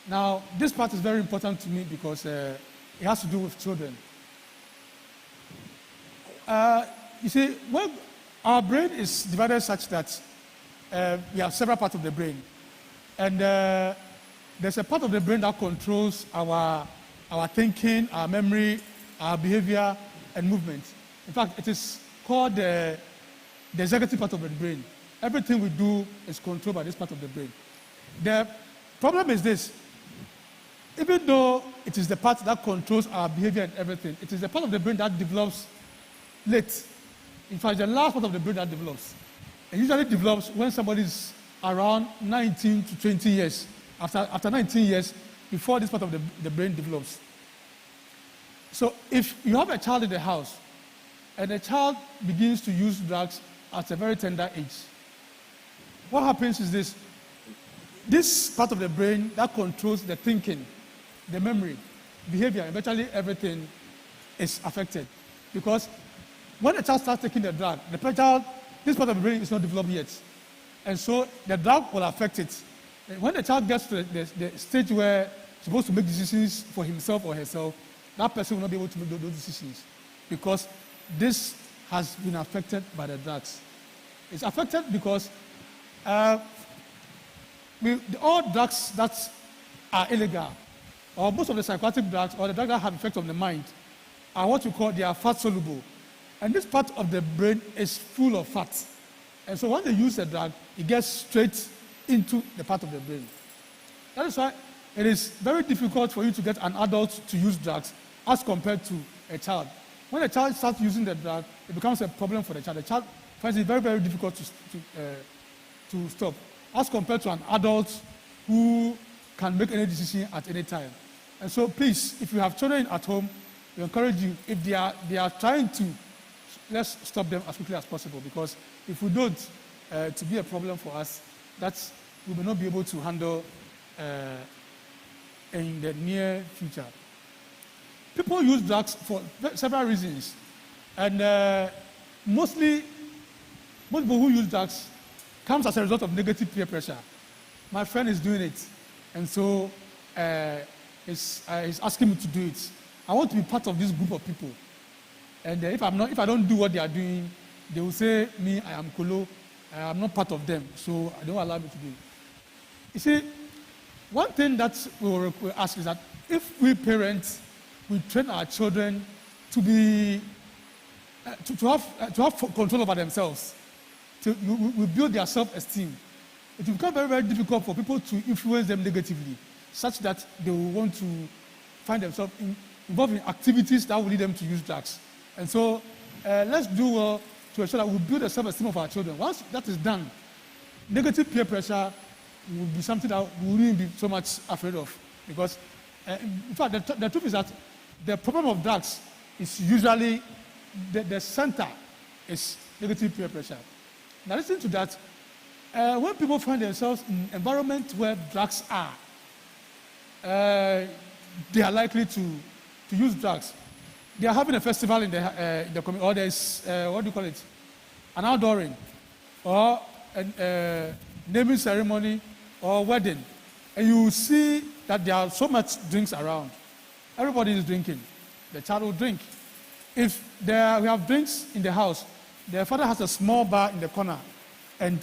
Now, this part is very important to me because it has to do with children. You see, when our brain is divided such that we have several parts of the brain. And there's a part of the brain that controls our thinking, our memory, our behavior, and movement. In fact, it is called the executive part of the brain. Everything we do is controlled by this part of the brain. The problem is this. Even though it is the part that controls our behavior and everything, it is the part of the brain that develops late. In fact, the last part of the brain that develops. It usually develops when somebody is around 19 to 20 years. After 19 years, before this part of the brain develops. So if you have a child in the house, and the child begins to use drugs at a very tender age, what happens is this part of the brain that controls the thinking, the memory, behavior, and virtually everything is affected. Because when the child starts taking the drug, this part of the brain is not developed yet. And so the drug will affect it. And when the child gets to the stage where he's supposed to make decisions for himself or herself, that person will not be able to make those decisions because this has been affected by the drugs. It's affected because all drugs that are illegal, or most of the psychoactive drugs, or the drugs that have effect on the mind, are what we call, they are fat soluble. And this part of the brain is full of fat. And so when they use the drug, it gets straight into the part of the brain. That is why it is very difficult for you to get an adult to use drugs as compared to a child. When a child starts using the drug, it becomes a problem for the child. The child finds it very, very difficult to stop, as compared to an adult who can make any decision at any time. And so please, if you have children at home, we encourage you, if they are trying to, let's stop them as quickly as possible, because if we don't, to be a problem for us, that we may not be able to handle in the near future. People use drugs for several reasons, and most people who use drugs comes as a result of negative peer pressure. My friend is doing it, and so he's asking me to do it. I want to be part of this group of people, and if I don't do what they are doing, they will say me, I am Kolo, I am not part of them, so they don't allow me to do it. You see, one thing that we ask is that if we parents, we train our children to be to have control over themselves, we build their self-esteem. It will become very, very difficult for people to influence them negatively, such that they will want to find themselves involved in activities that will lead them to use drugs. And so let's do well to ensure that we build the self-esteem of our children. Once that is done, negative peer pressure will be something that we wouldn't be so much afraid of. Because, in fact, the truth is that the problem of drugs is usually, the center is negative peer pressure. Now, listen to that. When people find themselves in an environment where drugs are, they are likely to use drugs. They are having a festival in the community, or there's, what do you call it, an outdooring, or a naming ceremony, or wedding, and you see that there are so much drinks around. Everybody is drinking. The child will drink. If we have drinks in the house, the father has a small bar in the corner, and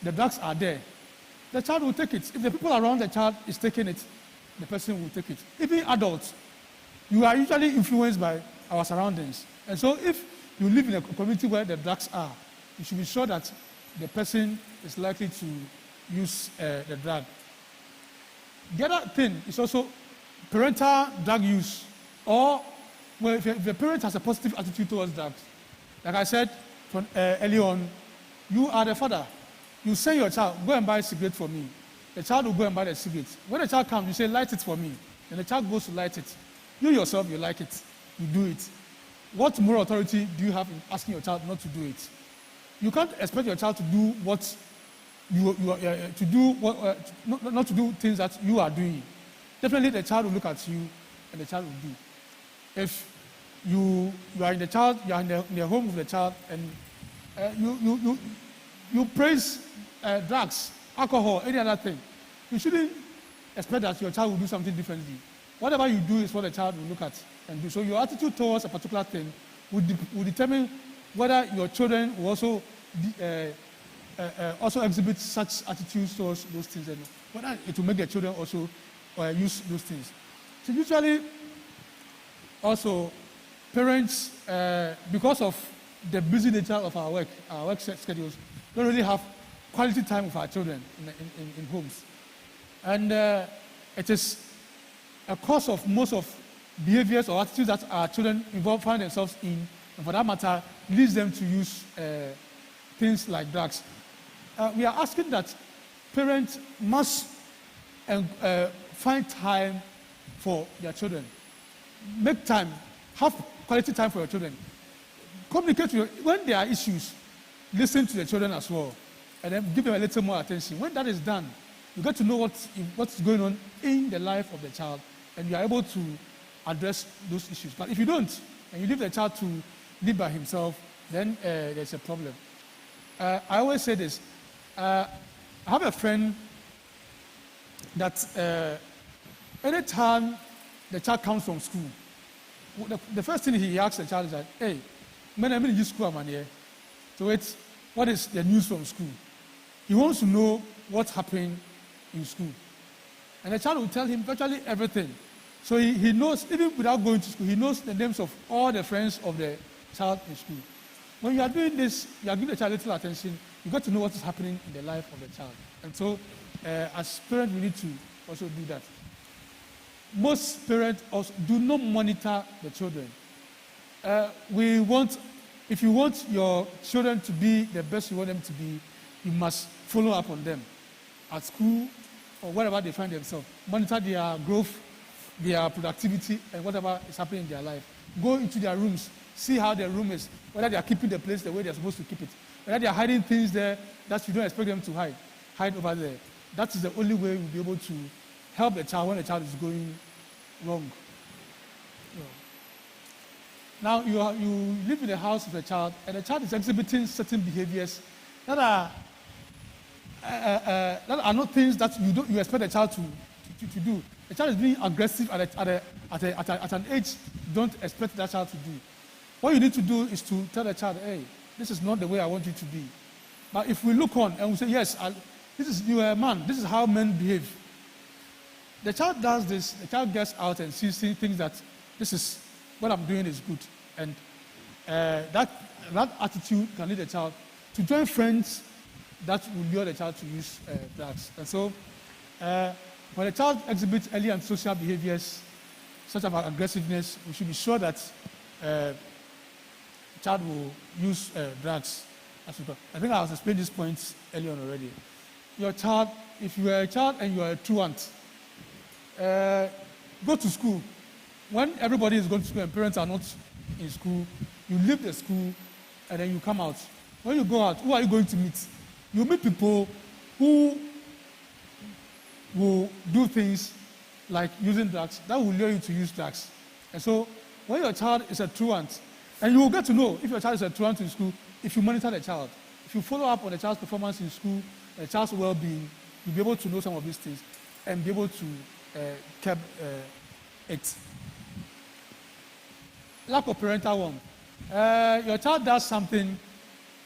the drugs are there, the child will take it. If the people around the child is taking it, the person will take it. Even adults, you are usually influenced by our surroundings. And so if you live in a community where the drugs are, you should be sure that the person is likely to use the drug. The other thing is also parental drug use, or if the parent has a positive attitude towards drugs. Like I said early on, you are the father. You send your child, go and buy a cigarette for me. The child will go and buy the cigarette. When the child comes, you say, light it for me. And the child goes to light it. You yourself, you like it. You do it. What moral authority do you have in asking your child not to do it? You can't expect your child to do what not to do things that you are doing. Definitely the child will look at you and the child will do. If you are in the home with the child, and you praise drugs, alcohol, any other thing, you shouldn't expect that your child will do something differently. Whatever you do is what the child will look at and do. So your attitude towards a particular thing will determine whether your children will also exhibit such attitudes towards those things, and whether it will make their children also use those things. So usually, also, parents, because of the busy nature of our work schedules, don't really have quality time with our children in homes. And it is a cause of most of behaviors or attitudes that our children find themselves in, and for that matter, leads them to use things like drugs. We are asking that parents must find time for their children. Make time, have quality time for your children. Communicate when there are issues, listen to the children as well, and then give them a little more attention. When that is done, you get to know what's going on in the life of the child, and you are able to address those issues. But if you don't, and you leave the child to live by himself, then there's a problem. I always say this. I have a friend that anytime the child comes from school, the first thing he asks the child is that, hey, when I'm in school, I'm here. So what is the news from school? He wants to know what's happening in school. And the child will tell him virtually everything. So he knows, even without going to school, he knows the names of all the friends of the child in school. When you are doing this, you are giving the child little attention, you got to know what is happening in the life of the child. And so, as parents, we need to also do that. Most parents also do not monitor the children. If you want your children to be the best you want them to be, you must follow up on them at school or wherever they find themselves. Monitor their growth, their productivity and whatever is happening in their life. Go into their rooms, see how their room is, whether they are keeping the place the way they're supposed to keep it, whether they are hiding things there that you don't expect them to hide over there. That is the only way we'll be able to help the child when the child is going wrong. Now, you live in a house with a child, and the child is exhibiting certain behaviors that are not things that you expect the child to do. The child is being aggressive at an age you don't expect that child to do. What you need to do is to tell the child, hey, this is not the way I want you to be. But if we look on and we say, yes, you are a man, this is how men behave. The child does this, the child gets out and sees things that this is what I'm doing is good. And that attitude can lead the child to join friends that will lure the child to use drugs. And so when the child exhibits early antisocial behaviors, such as aggressiveness, we should be sure that the child will use drugs. I think I was explaining these points earlier on already. Your child, if you are a child and you are a truant, go to school. When everybody is going to school and parents are not in school, you leave the school and then you come out. When you go out, who are you going to meet? You meet people who will do things like using drugs that will lure you to use drugs. And so when your child is a truant, and you will get to know if your child is a truant in school if you monitor the child. If you follow up on the child's performance in school, the child's well-being, you'll be able to know some of these things and be able to curb it. Lack of parental warmth. Your child does something,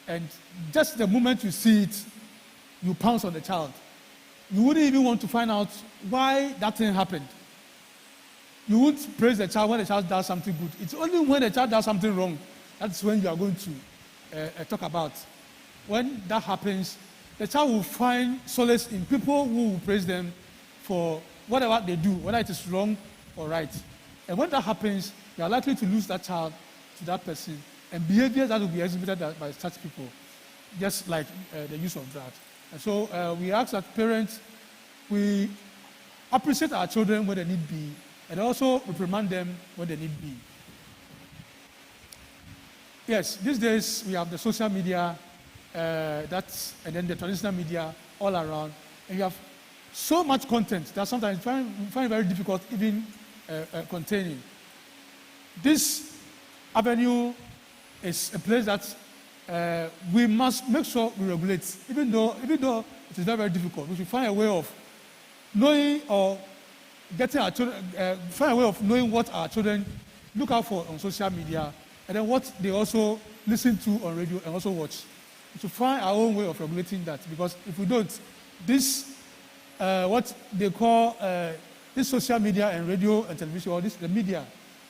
and just the moment you see it, you pounce on the child. You wouldn't even want to find out why that thing happened. You won't praise the child when the child does something good. It's only when the child does something wrong, that's when you are going to talk about. When that happens, the child will find solace in people who will praise them for whatever they do, whether it is wrong or right. And when that happens, you are likely to lose that child to that person, and behaviors that will be exhibited by such people, just like the use of drugs. And so we ask that parents, we appreciate our children when they need be, and also reprimand them when they need be. Yes, these days we have the social media, and then the traditional media all around, and you have so much content that sometimes we find it very difficult even containing. This avenue is a place that we must make sure we regulate, even though it is very, very difficult. We should find a way of knowing or getting our children, find a way of knowing what our children look out for on social media, and then what they also listen to on radio and also watch. We should find our own way of regulating that, because if we don't, this what they call this social media and radio and television, or the media,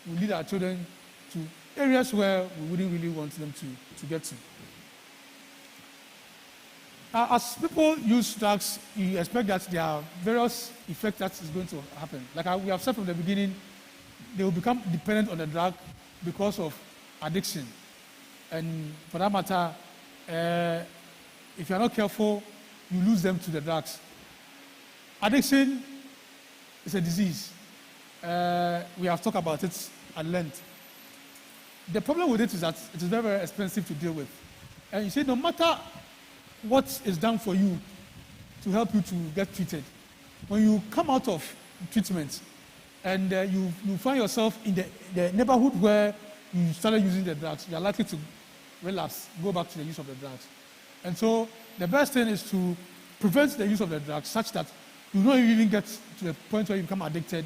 will lead our children to areas where we wouldn't really want them to get to. As people use drugs, you expect that there are various effects that is going to happen. Like we have said from the beginning, they will become dependent on the drug because of addiction. And for that matter, if you are not careful, you lose them to the drugs. Addiction is a disease. We have talked about it at length. The problem with it is that it is very, very expensive to deal with. And you see, no matter what is done for you to help you to get treated, when you come out of treatment and you find yourself in the neighborhood where you started using the drugs, you are likely to relapse, go back to the use of the drugs. And so the best thing is to prevent the use of the drugs such that you don't even get to the point where you become addicted,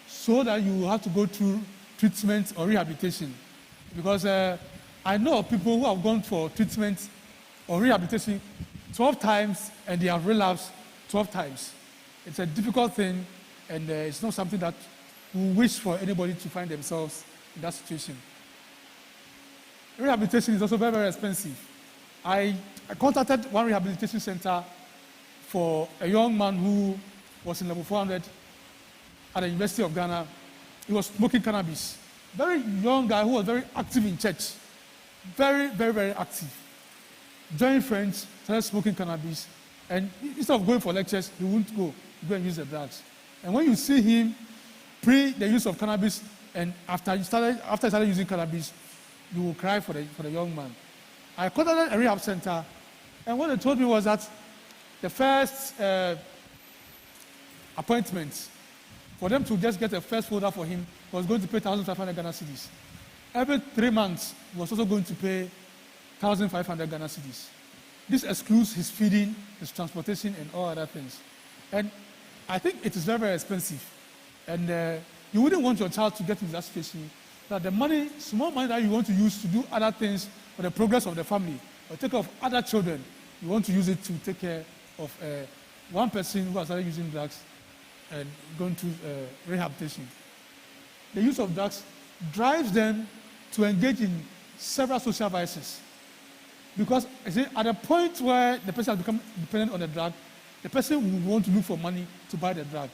so that you have to go through treatment or rehabilitation. Because I know of people who have gone for treatment or rehabilitation 12 times and they have relapsed 12 times. It's a difficult thing, and it's not something that we wish for anybody to find themselves in that situation. Rehabilitation is also very, very expensive. I contacted one rehabilitation center for a young man who was in level 400 at the University of Ghana. He was smoking cannabis. Very young guy who was very active in church. Very, very, very active. Joined friends, started smoking cannabis, and instead of going for lectures, he wouldn't go and use the drugs. And when you see him pre the use of cannabis, and after you started using cannabis, you will cry for the young man. I contacted a rehab center, and what they told me was that the first appointment for them to just get a first folder for him was going to pay 1,500 Ghana cedis. Every 3 months, he was also going to pay 1,500 Ghana cedis. This excludes his feeding, his transportation, and all other things. And I think it is very, very expensive. And you wouldn't want your child to get into that situation, that the money, small money that you want to use to do other things for the progress of the family, or take care of other children, you want to use it to take care of one person who has started using drugs and going through rehabilitation. The use of drugs drives them to engage in several social vices. Because at the point where the person has become dependent on the drug, the person will want to look for money to buy the drug.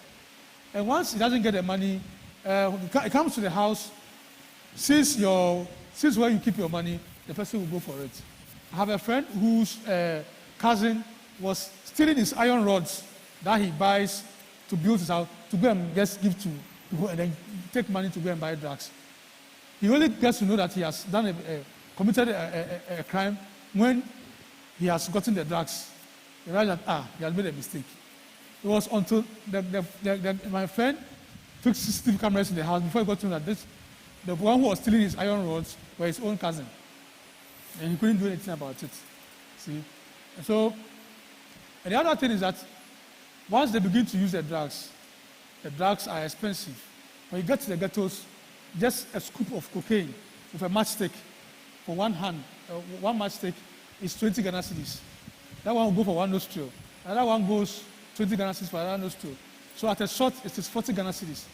And once he doesn't get the money, it comes to the house, sees where you keep your money, the person will go for it. I have a friend whose cousin was stealing his iron rods that he buys to build his house, to go and just give to people and then take money to go and buy drugs. He only gets to know that he has committed a crime when he has gotten the drugs. He realized that, he has made a mistake. It was until my friend fixed CCTV cameras in the house before he got to know that the one who was stealing his iron rods was his own cousin. And he couldn't do anything about it. See? And the other thing is that once they begin to use the drugs are expensive. When you get to the ghettos, just a scoop of cocaine with a matchstick for one matchstick is 20 Ghana cedis. That one will go for one nostril. Another one goes 20 Ghana cedis for another nostril. So at a shot, it is 40 Ghana cedis.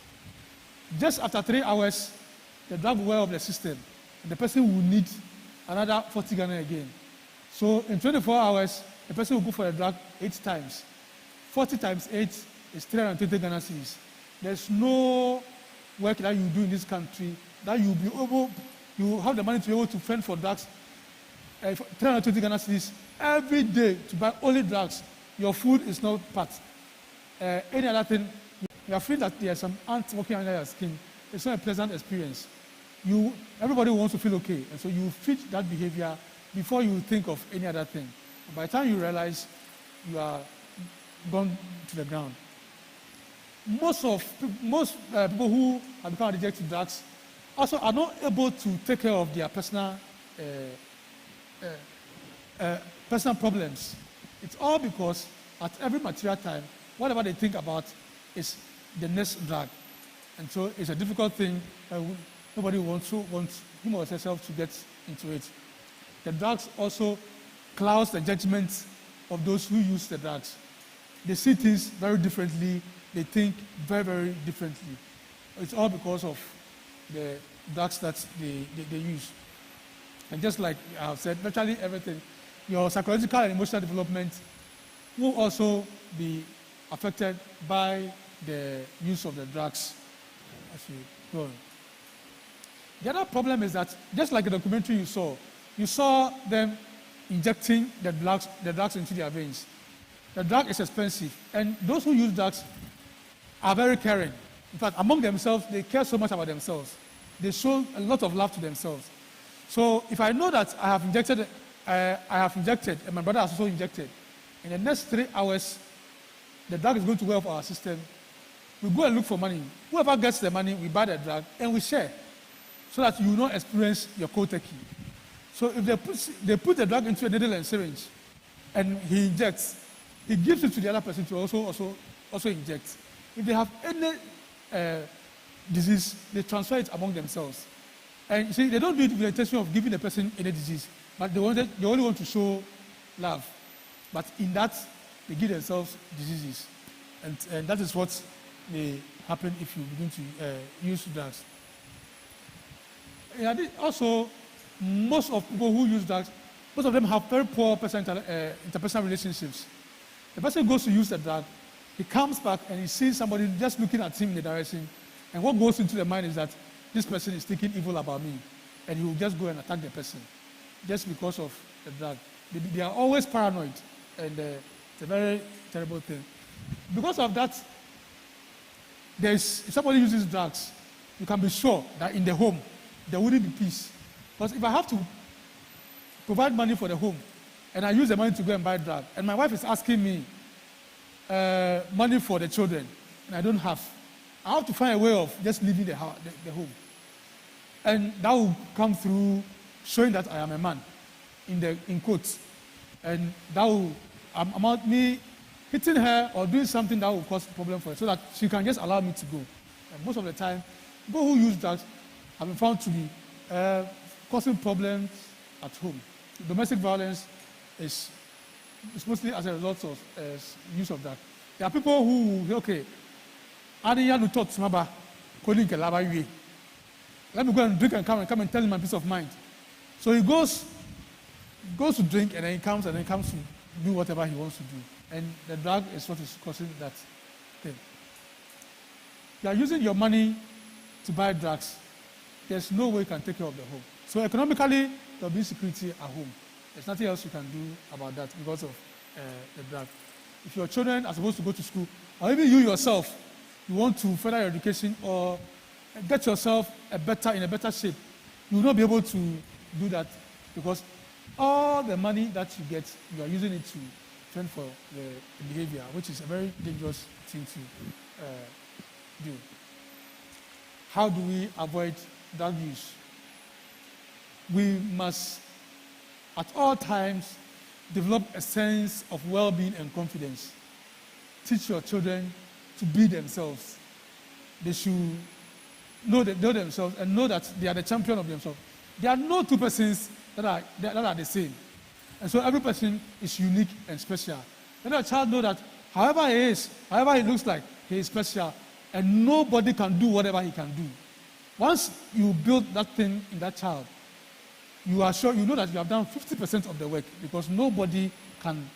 Just after 3 hours, the drug will wear off the system, and the person will need another 40 Ghana again. So in 24 hours, the person will go for the drug 8 times. 40 times 8 is 320 Ghana cedis. There's no work that you do in this country that you have the money to be able to fend for drugs, 320 Ghana cedis every day to buy only drugs. Your food is not part. Any other thing, you are feeling that there's some ants walking under your skin. It's not a pleasant experience. Everybody wants to feel okay, and so you fit that behavior before you think of any other thing. And by the time you realize, you are gone to the ground. Most people who have become addicted to drugs also are not able to take care of their personal problems. It's all because at every material time, whatever they think about is the next drug. And so it's a difficult thing. Nobody wants him or herself to get into it. The drugs also clouds the judgment of those who use the drugs. They see things very differently. They think very, very differently. It's all because of the drugs that they use. And just like I have said, virtually everything, your psychological and emotional development will also be affected by the use of the drugs as you go on. The other problem is that, just like the documentary you saw them injecting the drugs into their veins. The drug is expensive, and those who use drugs are very caring. In fact, among themselves, they care so much about themselves. They show a lot of love to themselves. So if I know that I have injected, and my brother has also injected, in the next 3 hours, the drug is going to wear off our system. We go and look for money. Whoever gets the money, we buy the drug, and we share, so that you will not experience your cold turkey. So if they put the drug into a needle and syringe, and he injects, he gives it to the other person to also inject. If they have any disease, they transfer it among themselves. And you see, they don't do it with the intention of giving the person any disease, but they only want to show love. But in that, they give themselves diseases. And that is what may happen if you begin to use drugs. Also, most of people who use drugs, most of them have very poor interpersonal relationships. The person goes to use the drug, he comes back and he sees somebody just looking at him in the direction, and what goes into the mind is that this person is thinking evil about me, and he will just go and attack the person just because of the drug. They are always paranoid, and it's a very terrible thing. Because of that, if somebody uses drugs, you can be sure that in the home, there wouldn't be peace. Because if I have to provide money for the home, and I use the money to go and buy drugs, and my wife is asking me money for the children, and I don't have to find a way of just leaving the home. And that will come through showing that I am a man, in quotes. And that will, about me hitting her or doing something that will cause a problem for her, so that she can just allow me to go. And most of the time, people who use drugs have been found to be causing problems at home. Domestic violence is mostly as a result of use of that. There are people who, okay, let me go and drink and come and tell him my peace of mind. So he goes to drink, and then he comes to do whatever he wants to do. And the drug is what is causing that thing. You are using your money to buy drugs. There's no way you can take care of the home. So economically, there will be insecurity at home. There's nothing else you can do about that because of the drug. If your children are supposed to go to school, or even you yourself, you want to further your education or get yourself in a better shape, you will not be able to do that because all the money that you get, you are using it to fend for the behavior, which is a very dangerous thing to do. How do we avoid drug use? We must, at all times, develop a sense of well-being and confidence. Teach your children to be themselves. They should know themselves and know that they are the champion of themselves. There are no two persons that are the same. And so every person is unique and special. Let a child know that however he is, however he looks like, he is special. And nobody can do whatever he can do. Once you build that thing in that child, you are sure, you know that you have done 50% of the work, because nobody can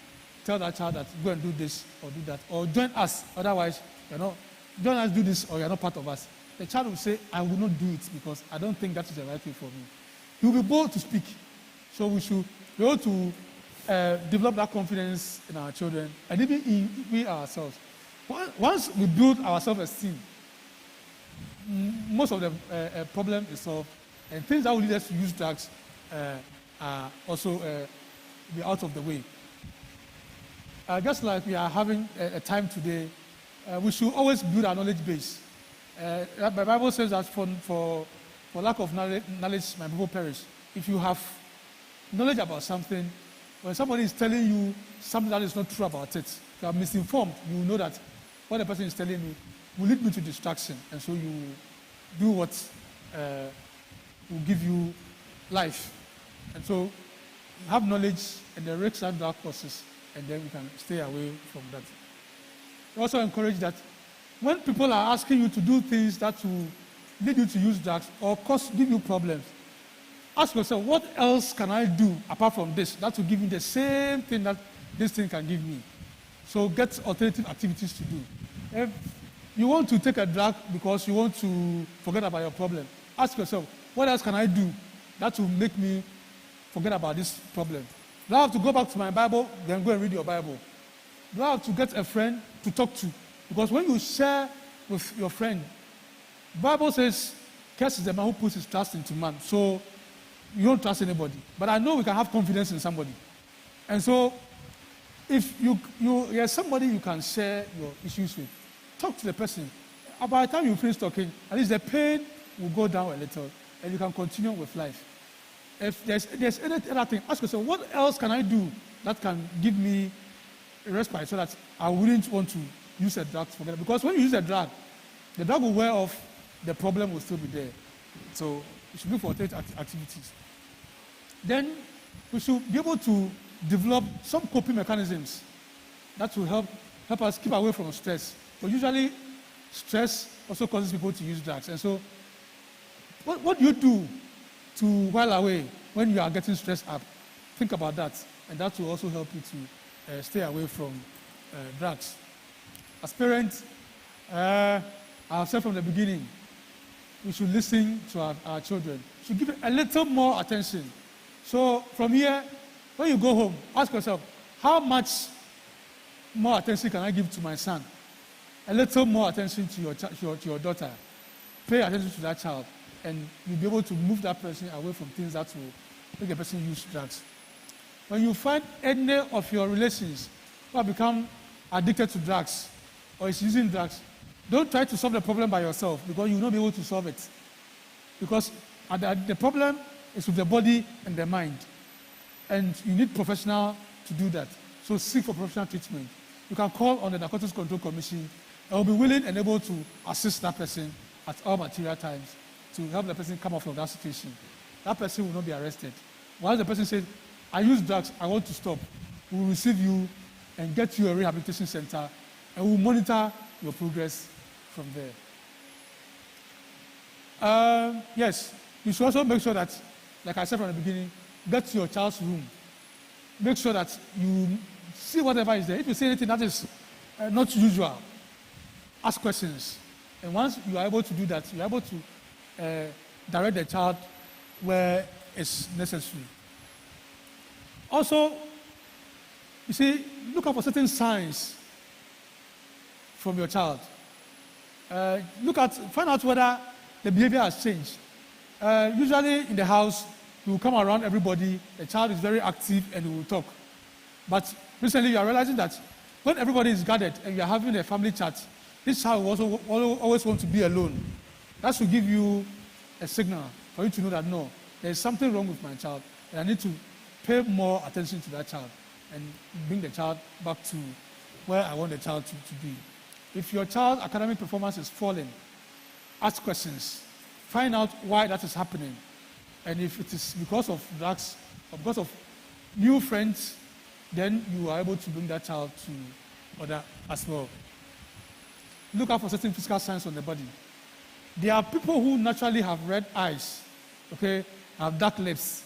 tell that child that go and do this or do that, or join us, otherwise join us, do this, or you're not part of us. The child will say, I will not do it because I don't think that is the right way for me. He will be bold to speak. So we should be able to develop that confidence in our children, and even in we ourselves. Once we build our self-esteem, most of the problem is solved, and things that will lead us to use drugs are also be out of the way. Just like we are having a time today, we should always build our knowledge base. The Bible says that for lack of knowledge, my people perish. If you have knowledge about something, when somebody is telling you something that is not true about it, if you are misinformed, you will know that what the person is telling me will lead me to distraction, and so you do what will give you life. And so you have knowledge, and the risks and dark courses, and then we can stay away from that. We also encourage that when people are asking you to do things that will lead you to use drugs or give you problems, ask yourself, what else can I do apart from this that will give me the same thing that this thing can give me? So get alternative activities to do. If you want to take a drug because you want to forget about your problem, ask yourself, what else can I do that will make me forget about this problem? Do I have to go back to my Bible, then go and read your Bible? Do I have to get a friend to talk to? Because when you share with your friend, the Bible says, cursed is the man who puts his trust into man. So you don't trust anybody. But I know we can have confidence in somebody. And so if you're somebody you can share your issues with, talk to the person. By the time you finish talking, at least the pain will go down a little, and you can continue with life. If there's any other thing, ask yourself, what else can I do that can give me a respite so that I wouldn't want to use a drug to forget it? Because when you use a drug, the drug will wear off, the problem will still be there. So we should look for alternative activities. Then we should be able to develop some coping mechanisms that will help us keep away from stress. But usually, stress also causes people to use drugs. And so, what do you do to while away when you are getting stressed up? Think about that, and that will also help you to stay away from drugs. As parents, I've said from the beginning, we should listen to our children. We should give a little more attention. So from here, when you go home, ask yourself, how much more attention can I give to my son? a little more attention to your daughter. Pay attention to that child, and you'll be able to move that person away from things that will make the person use drugs. When you find any of your relations who have become addicted to drugs or is using drugs, don't try to solve the problem by yourself, because you will not be able to solve it. Because the problem is with the body and the mind. And you need professional to do that. So seek for professional treatment. You can call on the Narcotics Control Commission. I will be willing and able to assist that person at all material times to help the person come off of that situation. That person will not be arrested. Once the person says, I use drugs, I want to stop, we will receive you and get you a rehabilitation center, and we will monitor your progress from there. Yes, you should also make sure that, like I said from the beginning, get to your child's room. Make sure that you see whatever is there. If you see anything that is not usual, ask questions. And once you are able to do that, you are able to direct the child where it's necessary. Also, you see, look out for certain signs from your child. Find out whether the behavior has changed. Usually in the house, you will come around everybody, the child is very active and he will talk. But recently you are realizing that when everybody is gathered and you are having a family chat, this child will also always want to be alone. That should give you a signal for you to know that no, there is something wrong with my child, and I need to pay more attention to that child and bring the child back to where I want the child to be. If your child's academic performance is falling, ask questions. Find out why that is happening. And if it is because of drugs or because of new friends, then you are able to bring that child to order as well. Look out for certain physical signs on the body. There are people who naturally have red eyes, okay, have dark lips.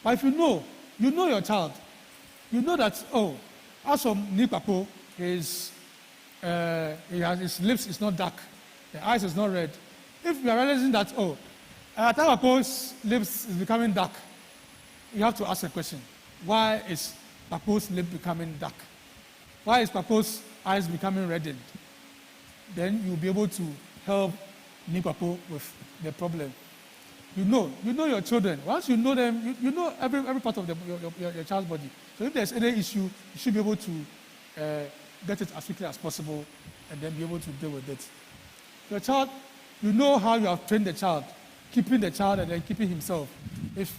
But if you know your child, you know that, as for Nipapo, his lips is not dark, the eyes is not red. If you are realizing that, Papo's lips is becoming dark, you have to ask a question. Why is Papo's lip becoming dark? Why is Papo's eyes becoming reddened? Then you'll be able to help Nipapo with the problem. You know your children. Once you know them, you know every part of your child's body. So if there's any issue, you should be able to get it as quickly as possible and then be able to deal with it. Your child, you know how you have trained the child, keeping the child and then keeping himself. If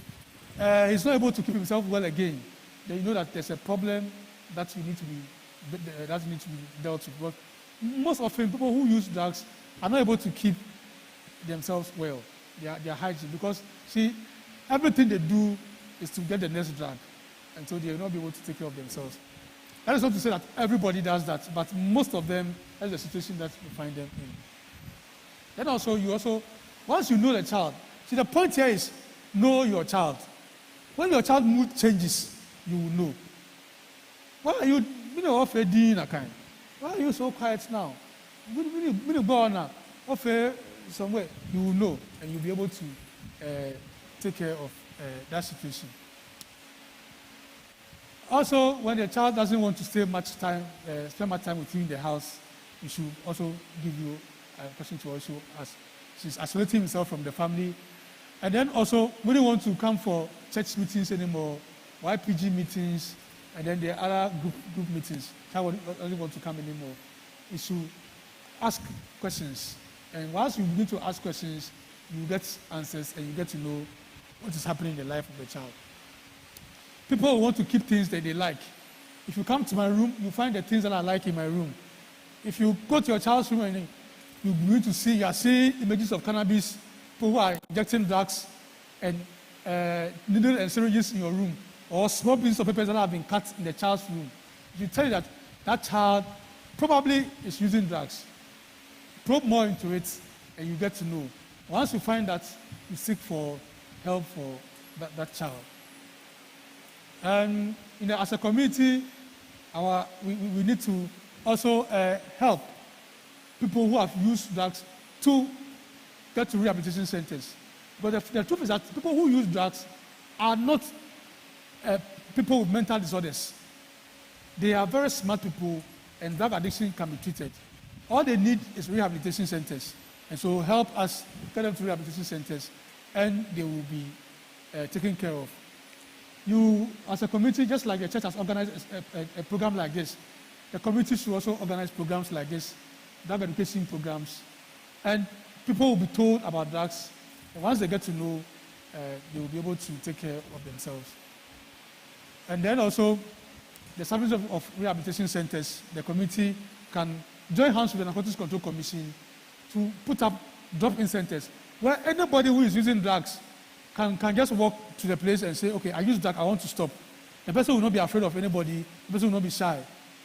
he's not able to keep himself well again, then you know that there's a problem that needs to be dealt with. But most often, people who use drugs are not able to keep themselves well. They are hygiene, because see, everything they do is to get the next drug, and so they will not be able to take care of themselves. That is not to say that everybody does that, but most of them, that's the situation that you find them in. Then also, once you know the child, see, the point here is know your child. When your child's mood changes, you will know. Why are you so quiet now? When you go on now, somewhere, you will know, and you'll be able to take care of that situation. Also, when the child doesn't want to spend much time with you in the house, you should also give you a person to also ask. She's isolating himself from the family. And then also, we don't want to come for church meetings anymore, YPG meetings, and then the other group meetings. Child doesn't want to come anymore. You should ask questions. And once you begin to ask questions, you get answers and you get to know what is happening in the life of the child. People want to keep things that they like. If you come to my room, you find the things that I like in my room. If you go to your child's room and you begin to see, you are seeing images of cannabis, people who are injecting drugs, and needles and syringes in your room, or small pieces of paper that have been cut in the child's room. You tell you that child probably is using drugs. Probe more into it, and you get to know. Once you find that, you seek for help for that child. And as a community, we need to also help people who have used drugs to get to rehabilitation centers. But the truth is that people who use drugs are not people with mental disorders. They are very smart people, and drug addiction can be treated. All they need is rehabilitation centers. And so help us get them to rehabilitation centers, and they will be taken care of. You, as a community, just like the church has organized a program like this, the community should also organize programs like this, drug education programs, and people will be told about drugs, and once they get to know, they will be able to take care of themselves. And then also, the service of rehabilitation centers, the community can join hands with the Narcotics Control Commission to put up drop-in centers where anybody who is using drugs can just walk to the place and say, okay, I use drug, I want to stop. The person will not be afraid of anybody, the person will not be shy.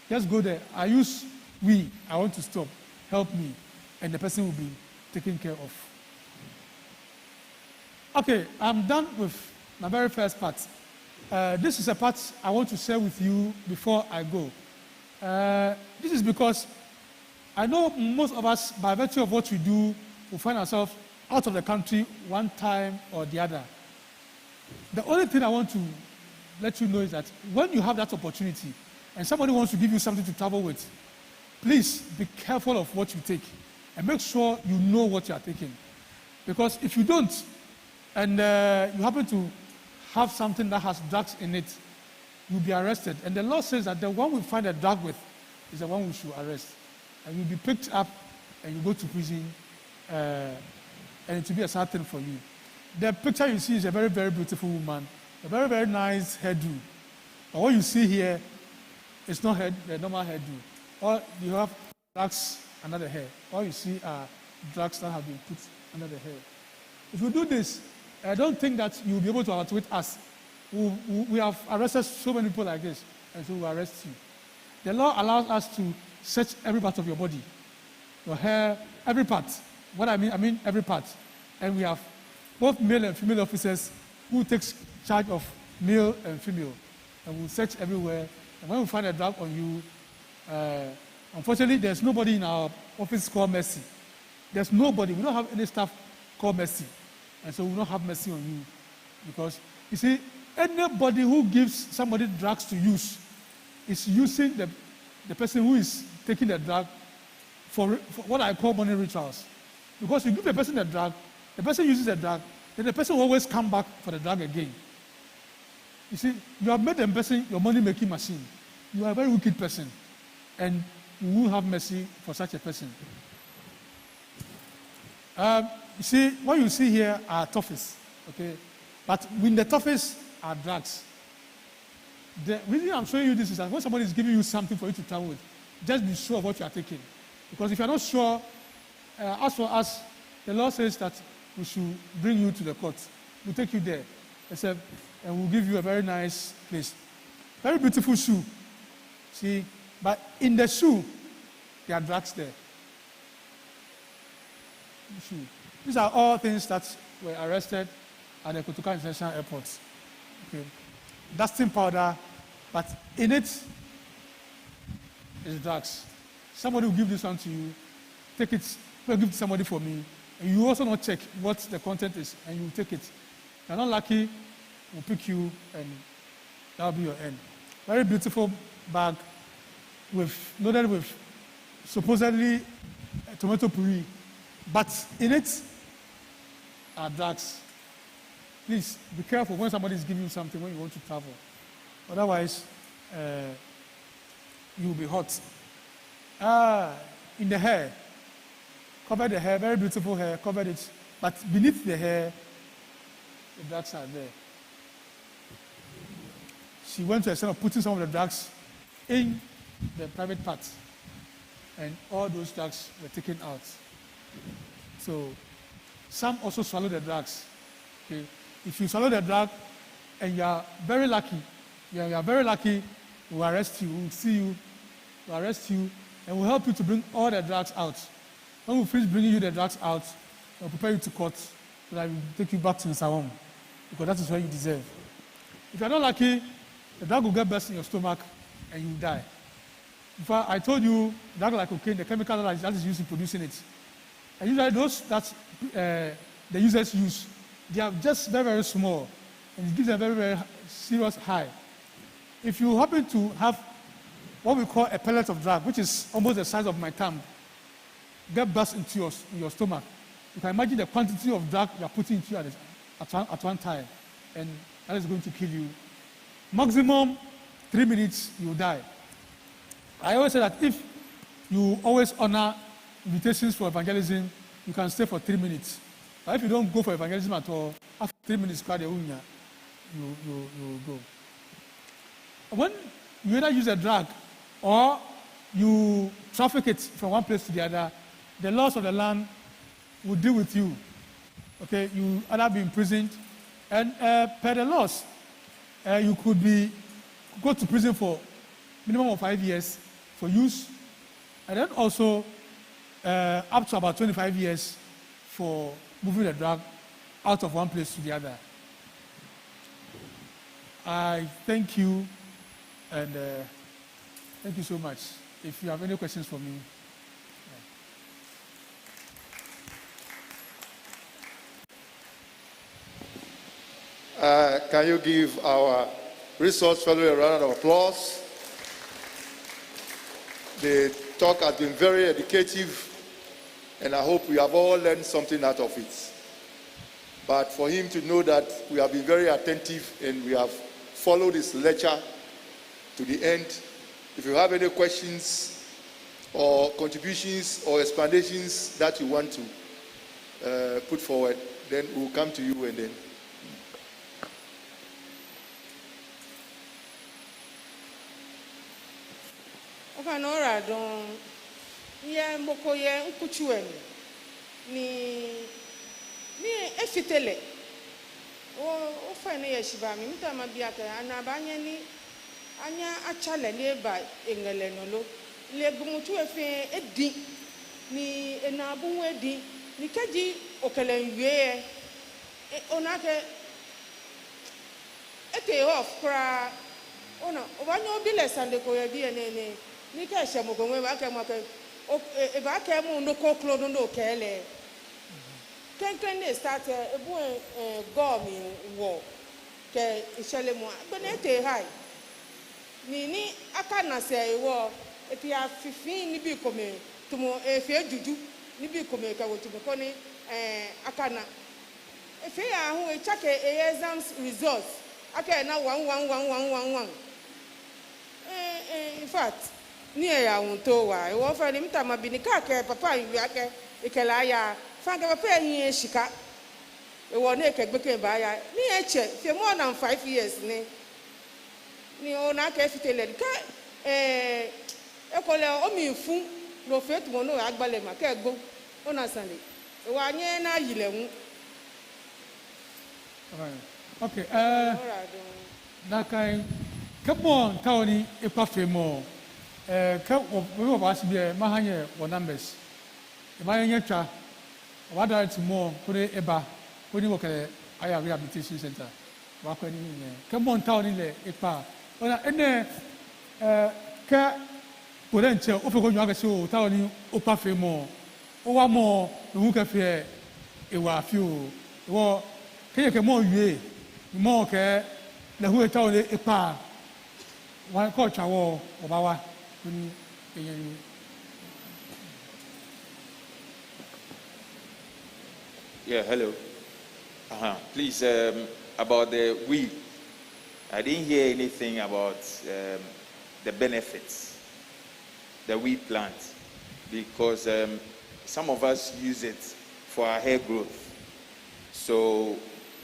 Just go there, I use weed, I want to stop, help me. And the person will be taken care of. Okay, I'm done with my very first part. This is a part I want to share with you before I go. This is because I know most of us, by virtue of what we do, will find ourselves out of the country one time or the other. The only thing I want to let you know is that when you have that opportunity and somebody wants to give you something to travel with, please be careful of what you take and make sure you know what you are taking. Because if you don't, and you happen to have something that has drugs in it, you'll be arrested. And the law says that the one we find a drug with is the one we should arrest. And you'll be picked up and you go to prison, and it will be a sad thing for you. The picture you see is a very, very beautiful woman, a very, very nice hairdo. But what you see here is not the normal hairdo. Or you have drugs under the hair. All you see are drugs that have been put under the hair. If you do this, I don't think that you'll be able to outwit us. We have arrested so many people like this, and so we'll arrest you. The law allows us to search every part of your body, your hair, every part. What I mean every part. And we have both male and female officers who takes charge of male and female. And we'll search everywhere. And when we find a drug on you, unfortunately, there's nobody in our office called Mercy. There's nobody. We don't have any staff called Mercy. And so we will not have mercy on you. Because, you see, anybody who gives somebody drugs to use is using the person who is taking the drug for what I call money rituals. Because you give the person the drug, the person uses the drug, then the person will always come back for the drug again. You see, you have made the person your money-making machine. You are a very wicked person. And you will have mercy for such a person. You see, what you see here are toffees, okay? But in the toffees are drugs. The reason I'm showing you this is that when somebody is giving you something for you to travel with, just be sure of what you are taking. Because if you're not sure, as for us, the law says that we should bring you to the court. We'll take you there, and we'll give you a very nice place. Very beautiful shoe. See, but in the shoe, there are drugs there. The shoe. These are all things that were arrested at the Kotoka International Airport. Okay. Dusting powder, but in it is drugs. Somebody will give this one to you, take it, give it to somebody for me, and you also not check what the content is, and you take it. If you're not lucky, we'll pick you, and that'll be your end. Very beautiful bag, loaded with supposedly tomato puree, but in it are drugs. Please be careful when somebody is giving you something when you want to travel. Otherwise, you'll be hot. In the hair, cover the hair, very beautiful hair, covered it. But beneath the hair, the drugs are there. She went to the extent of putting some of the drugs in the private parts. And all those drugs were taken out. So, some also swallow the drugs. Okay. If you swallow the drug and you are very lucky, we'll arrest you, we'll see you, we'll arrest you, and we'll help you to bring all the drugs out. When we finish bringing you the drugs out, we'll prepare you to court so that we'll take you back to Nsawam, because that is what you deserve. If you're not lucky, the drug will get burst in your stomach and you'll die. In fact, I told you, drug like cocaine, the chemical that is used in producing it, and usually those that the users use, they are just very, very small, and it gives them a very, very serious high. If you happen to have what we call a pellet of drug, which is almost the size of my thumb, get burst into your stomach, you can imagine the quantity of drug you are putting into you at one time, and that is going to kill you. Maximum 3 minutes, you die. I always say that if you always honor invitations for evangelism, you can stay for 3 minutes. But if you don't go for evangelism at all, after 3 minutes, you go. When you either use a drug or you traffic it from one place to the other, the laws of the land will deal with you. Okay, you either be imprisoned, and per the laws, you could go to prison for minimum of 5 years for use, and then also up to about 25 years for moving the drug out of one place to the other. I thank you, and thank you so much. If you have any questions for me. Can you give our resource fellow a round of applause? The talk has been very educative, and I hope we have all learned something out of it. But for him to know that we have been very attentive and we have followed his lecture to the end. If you have any questions or contributions or explanations that you want to put forward, then we'll come to you and then. Okay, Nora, don't. Yeah, Mokoye, Ukuchuen. Ni efitele. O fane yeshiba mi mta mabiaka anabanye ni anya achale leba engele nolo le bumutu efe edi ni enabu edi ni kaji okele yue onake eke off kra ona obanyo bile sande ko yedi ene ni ka shemo ko nwe ba ka mo ka e ba ka mo no koklo no kele Kenken they start a gummy war. Ishelemo, but not high. Nini, I cannot say war. If you have 15 nibi come to mo a fair juju, nibi come to Boconi, Akana. If you are who check a exams results, I can now 1. In fact, near I won't tell why. I offer him Tamabinica, Papa, you are a Kalaya. Frank, I pay here, Shika. It was naked became by me, for more than 5 years. Ni ona kefitele ekole omi fun lo fet mo no agbale ma ke gbo ona sande e wa yen na yile mu. Okay, na kai come tawni e pafe mo ka wo ba si be ma hanye wo numbers e ma yen twa wa da ti mo kure eba ko ni wo kele aya rehabilitation center wa ko ni ne come tawni le e pa ona ene ka porenche o fe ko nwa ka se o tawni o pafe mo o wa mo wu ka fe e wa fi o wo ke mo wie mo ke le hu eta ole ipa wa ko chawo obawa ni eyen. Yeah, hello. Please, about the weed, I didn't hear anything about the benefits, the weed plant, because some of us use it for our hair growth. So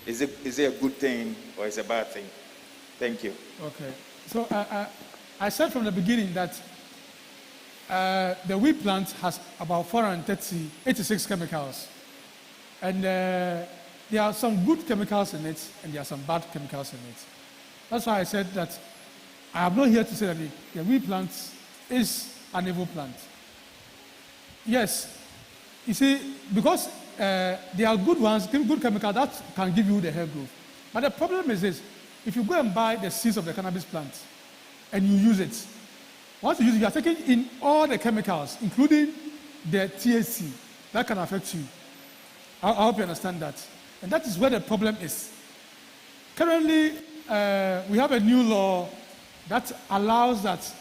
is it a good thing or is it a bad thing? Thank you. Okay. So I said from the beginning that the wheat plant has about 86 chemicals. And there are some good chemicals in it and there are some bad chemicals in it. That's why I said that I am not here to say that the wheat plant is an evil plant. Yes. You see, because there are good ones, good chemicals that can give you the hair growth. But the problem is this: if you go and buy the seeds of the cannabis plant and you use it, once you use it, you are taking in all the chemicals, including the THC, that can affect you. I hope you understand that. And that is where the problem is. Currently, we have a new law that allows that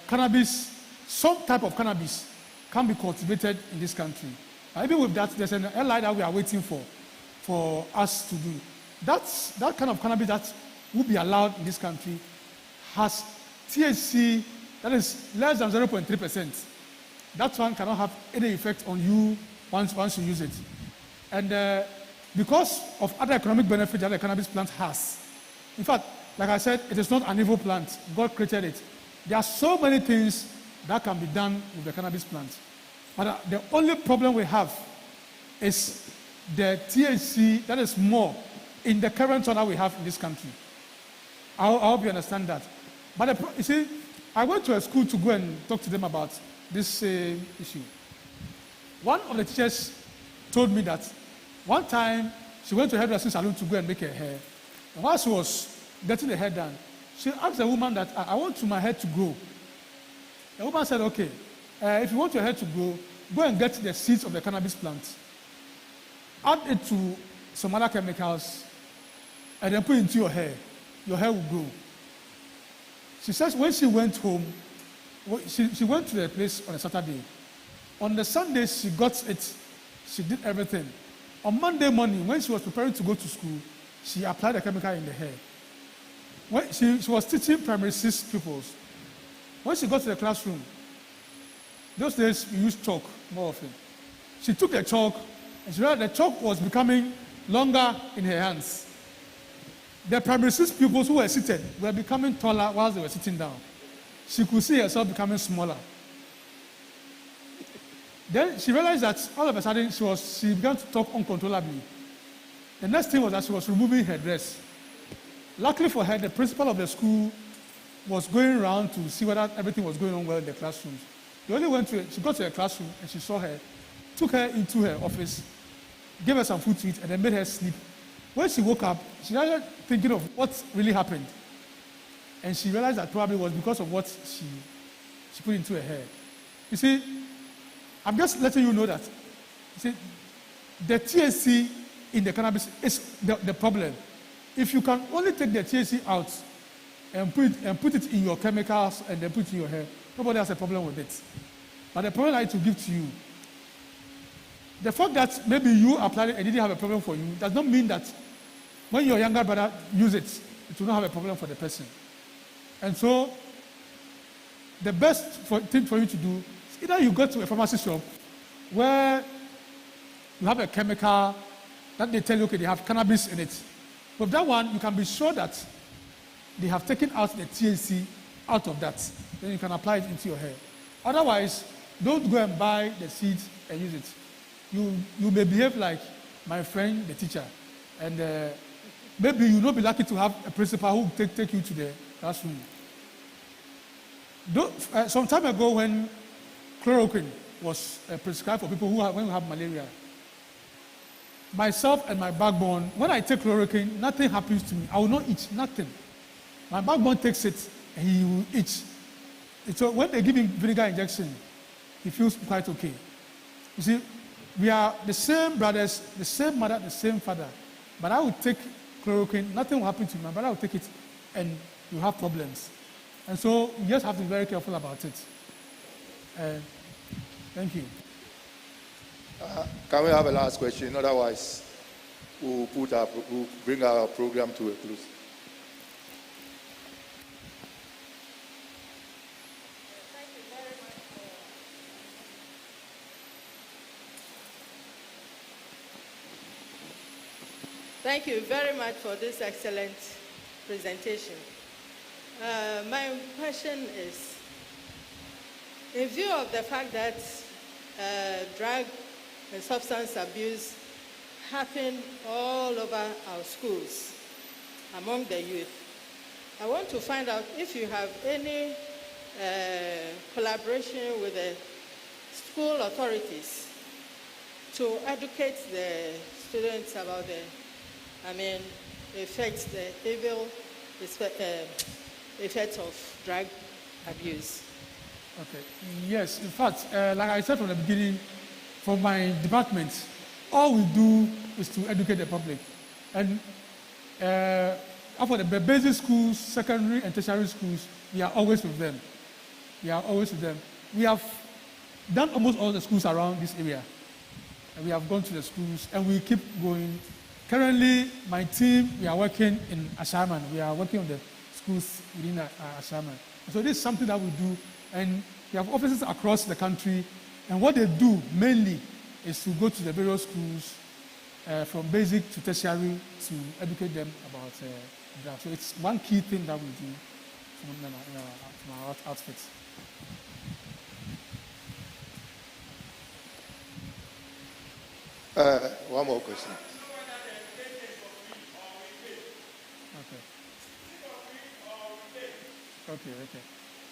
cannabis, some type of cannabis, can be cultivated in this country. Even with that, there's an LI that we are waiting for us to do. That kind of cannabis that will be allowed in this country has THC that is less than 0.3%. That one cannot have any effect on you once you use it. And because of other economic benefits that the cannabis plant has, in fact, like I said, it is not an evil plant. God created it. There are so many things that can be done with the cannabis plant. But the only problem we have is the THC that is more in the current one that we have in this country. I hope you understand that. But you see, I went to a school to go and talk to them about this issue. One of the teachers told me that one time she went to a hairdressing salon to go and make her hair. And while she was getting the hair done, she asked the woman that, I want my hair to grow. The woman said, okay, if you want your hair to grow, go and get the seeds of the cannabis plant. Add it to some other chemicals, and then put it into your hair. Your hair will grow. She says when she went home, she went to the place on a Saturday. On the Sunday, she got it. She did everything. On Monday morning, when she was preparing to go to school, she applied the chemical in the hair. When she was teaching primary 6 pupils. When she got to the classroom, those days we used chalk more often. She took the chalk, and she realized the chalk was becoming longer in her hands. The primary 6 pupils who were seated were becoming taller while they were sitting down. She could see herself becoming smaller. Then she realized that all of a sudden she began to talk uncontrollably. The next thing was that she was removing her dress. Luckily for her, the principal of the school was going around to see whether everything was going on well in the classrooms. She got to her classroom and she saw her, took her into her office, gave her some food to eat, and then made her sleep. When she woke up, she started thinking of what really happened. And she realized that probably was because of what she put into her hair. You see, I'm just letting you know that, you see, the THC in the cannabis is the problem. If you can only take the THC out and put it in your chemicals and then put it in your hair, nobody has a problem with it. But the problem I like to give to you, the fact that maybe you applied it and didn't have a problem for you does not mean that when your younger brother uses it will not have a problem for the person. And so, the best thing for you to do is either you go to a pharmacy shop where you have a chemical that they tell you, okay, they have cannabis in it. With that one, you can be sure that they have taken out the THC out of that. Then you can apply it into your hair. Otherwise, don't go and buy the seeds and use it. You may behave like my friend, the teacher, and maybe you'll not be lucky to have a principal who will take you to the classroom. Some time ago, when chloroquine was prescribed for people who have malaria, myself and my backbone, when I take chloroquine, nothing happens to me. I will not itch, nothing. My backbone takes it and he will itch. So when they give him vinegar injection, he feels quite okay. You see, we are the same brothers, the same mother, the same father. But I will take chloroquine, nothing will happen to me. My brother will take it and you have problems. And so you just have to be very careful about it. Thank you. Can we have a last question? Otherwise, we'll bring our program to a close. Thank you very much for this excellent presentation. My question is, in view of the fact that drug and substance abuse happen all over our schools, among the youth, I want to find out if you have any collaboration with the school authorities to educate the students about the effects, the evil effects of drug abuse. Okay. Yes, in fact, like I said from the beginning, for my department, all we do is to educate the public. And for the basic schools, secondary and tertiary schools, we are always with them. We have done almost all the schools around this area. And we have gone to the schools and we keep going. Currently, my team, we are working in Ashaman. We are working on the schools within Ashaman. So this is something that we do. And we have offices across the country. And what they do mainly is to go to the various schools from basic to tertiary to educate them about that. So it's one key thing that we do from our outfits. One more question.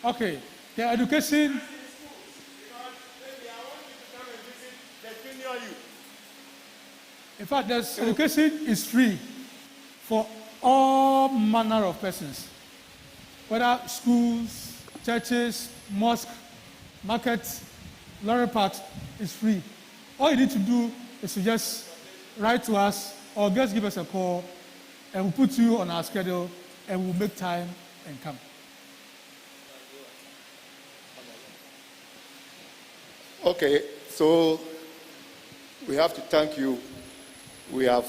Okay. The education. In fact, education is free for all manner of persons, whether schools, churches, mosques, markets, lorry parks, is free. All you need to do is to just write to us or just give us a call, and we'll put you on our schedule, and we'll make time and come. Okay, so we have to thank you. We have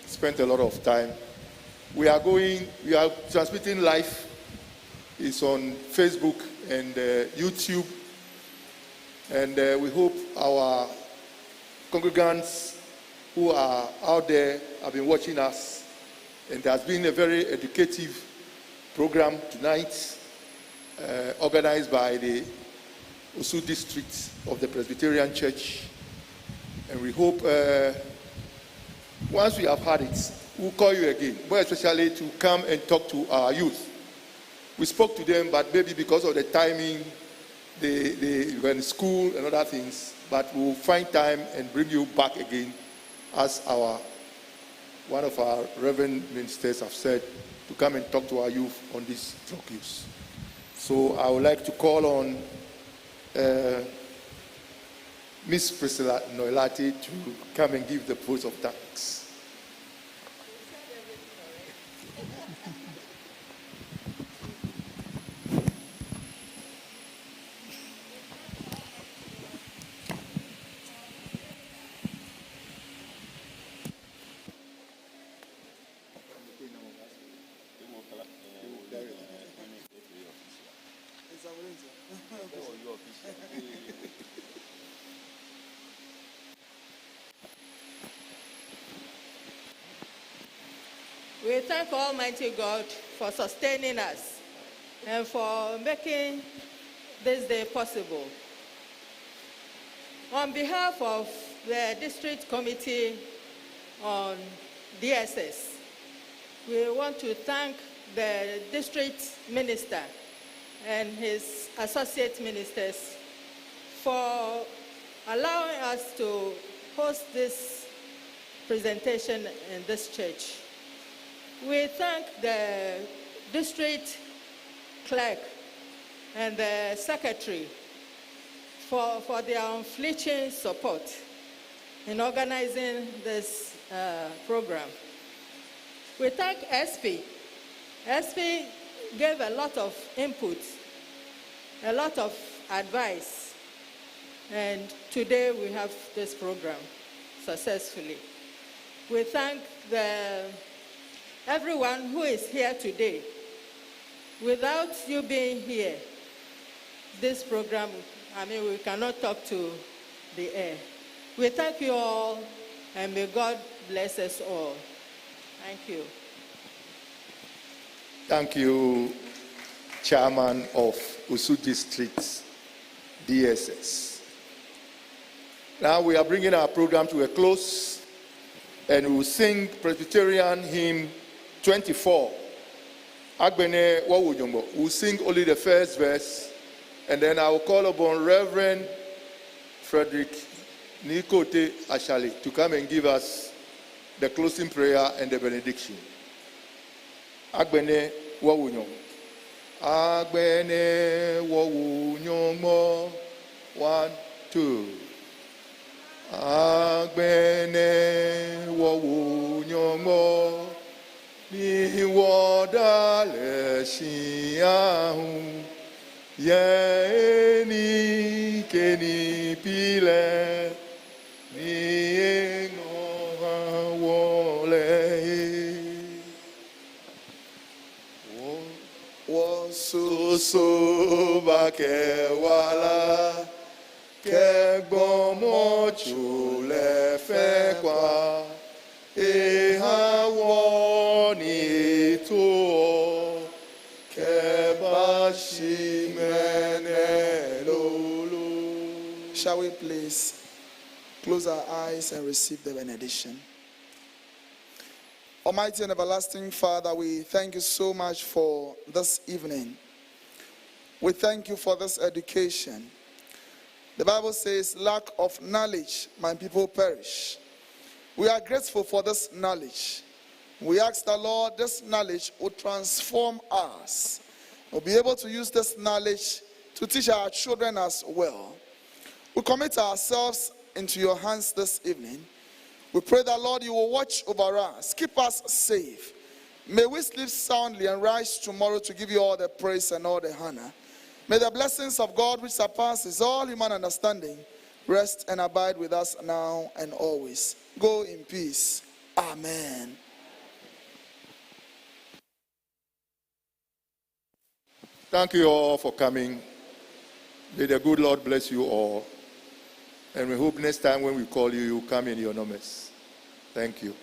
spent a lot of time. We are transmitting live. It's on Facebook and YouTube. And we hope our congregants who are out there have been watching us. And it has been a very educative program tonight, organized by the Osu district of the Presbyterian Church. And we hope once we have had it, we'll call you again, more especially to come and talk to our youth. We spoke to them, but maybe because of the timing, they were in school and other things, but we'll find time and bring you back again, as one of our reverend ministers have said, to come and talk to our youth on this drug use. So I would like to call on Miss Priscilla Noelati to come and give the vote of thanks. We thank Almighty God for sustaining us and for making this day possible. On behalf of the District Committee on DSS, we want to thank the District Minister and his associate ministers for allowing us to host this presentation in this church. We thank the district clerk and the secretary for their unflinching support in organizing this program. We thank SP. SP gave a lot of input, a lot of advice, and today we have this program successfully. We thank everyone who is here today. Without you being here, this program, we cannot talk to the air. We thank you all, and may God bless us all. Thank you. Thank you, Chairman of Osu District DSS. Now we are bringing our program to a close, and we will sing Presbyterian hymn 24. Agbene Wawunyombo. We'll sing only the first verse, and then I will call upon Reverend Frederick Nikote Ashali to come and give us the closing prayer and the benediction. Agbene Wawunyombo. Agbene Wawunyombo. 1, 2. Agbene Wawunyombo. Ni wadale shiahu ye ni keni soba kewala kegbomo chule fekwa ehawo ni to kebashimene lolo. Shall we please close our eyes and receive the benediction? Almighty and everlasting Father, we thank you so much for this evening. We thank you for this education. The Bible says, lack of knowledge, my people perish. We are grateful for this knowledge. We ask the Lord, this knowledge will transform us. We'll be able to use this knowledge to teach our children as well. We commit ourselves into your hands this evening. We pray that, Lord, you will watch over us, keep us safe. May we sleep soundly and rise tomorrow to give you all the praise and all the honor. May the blessings of God, which surpasses all human understanding, rest and abide with us now and always. Go in peace. Amen. Thank you all for coming. May the good Lord bless you all. And we hope next time when we call you, you come in your numbers. Thank you.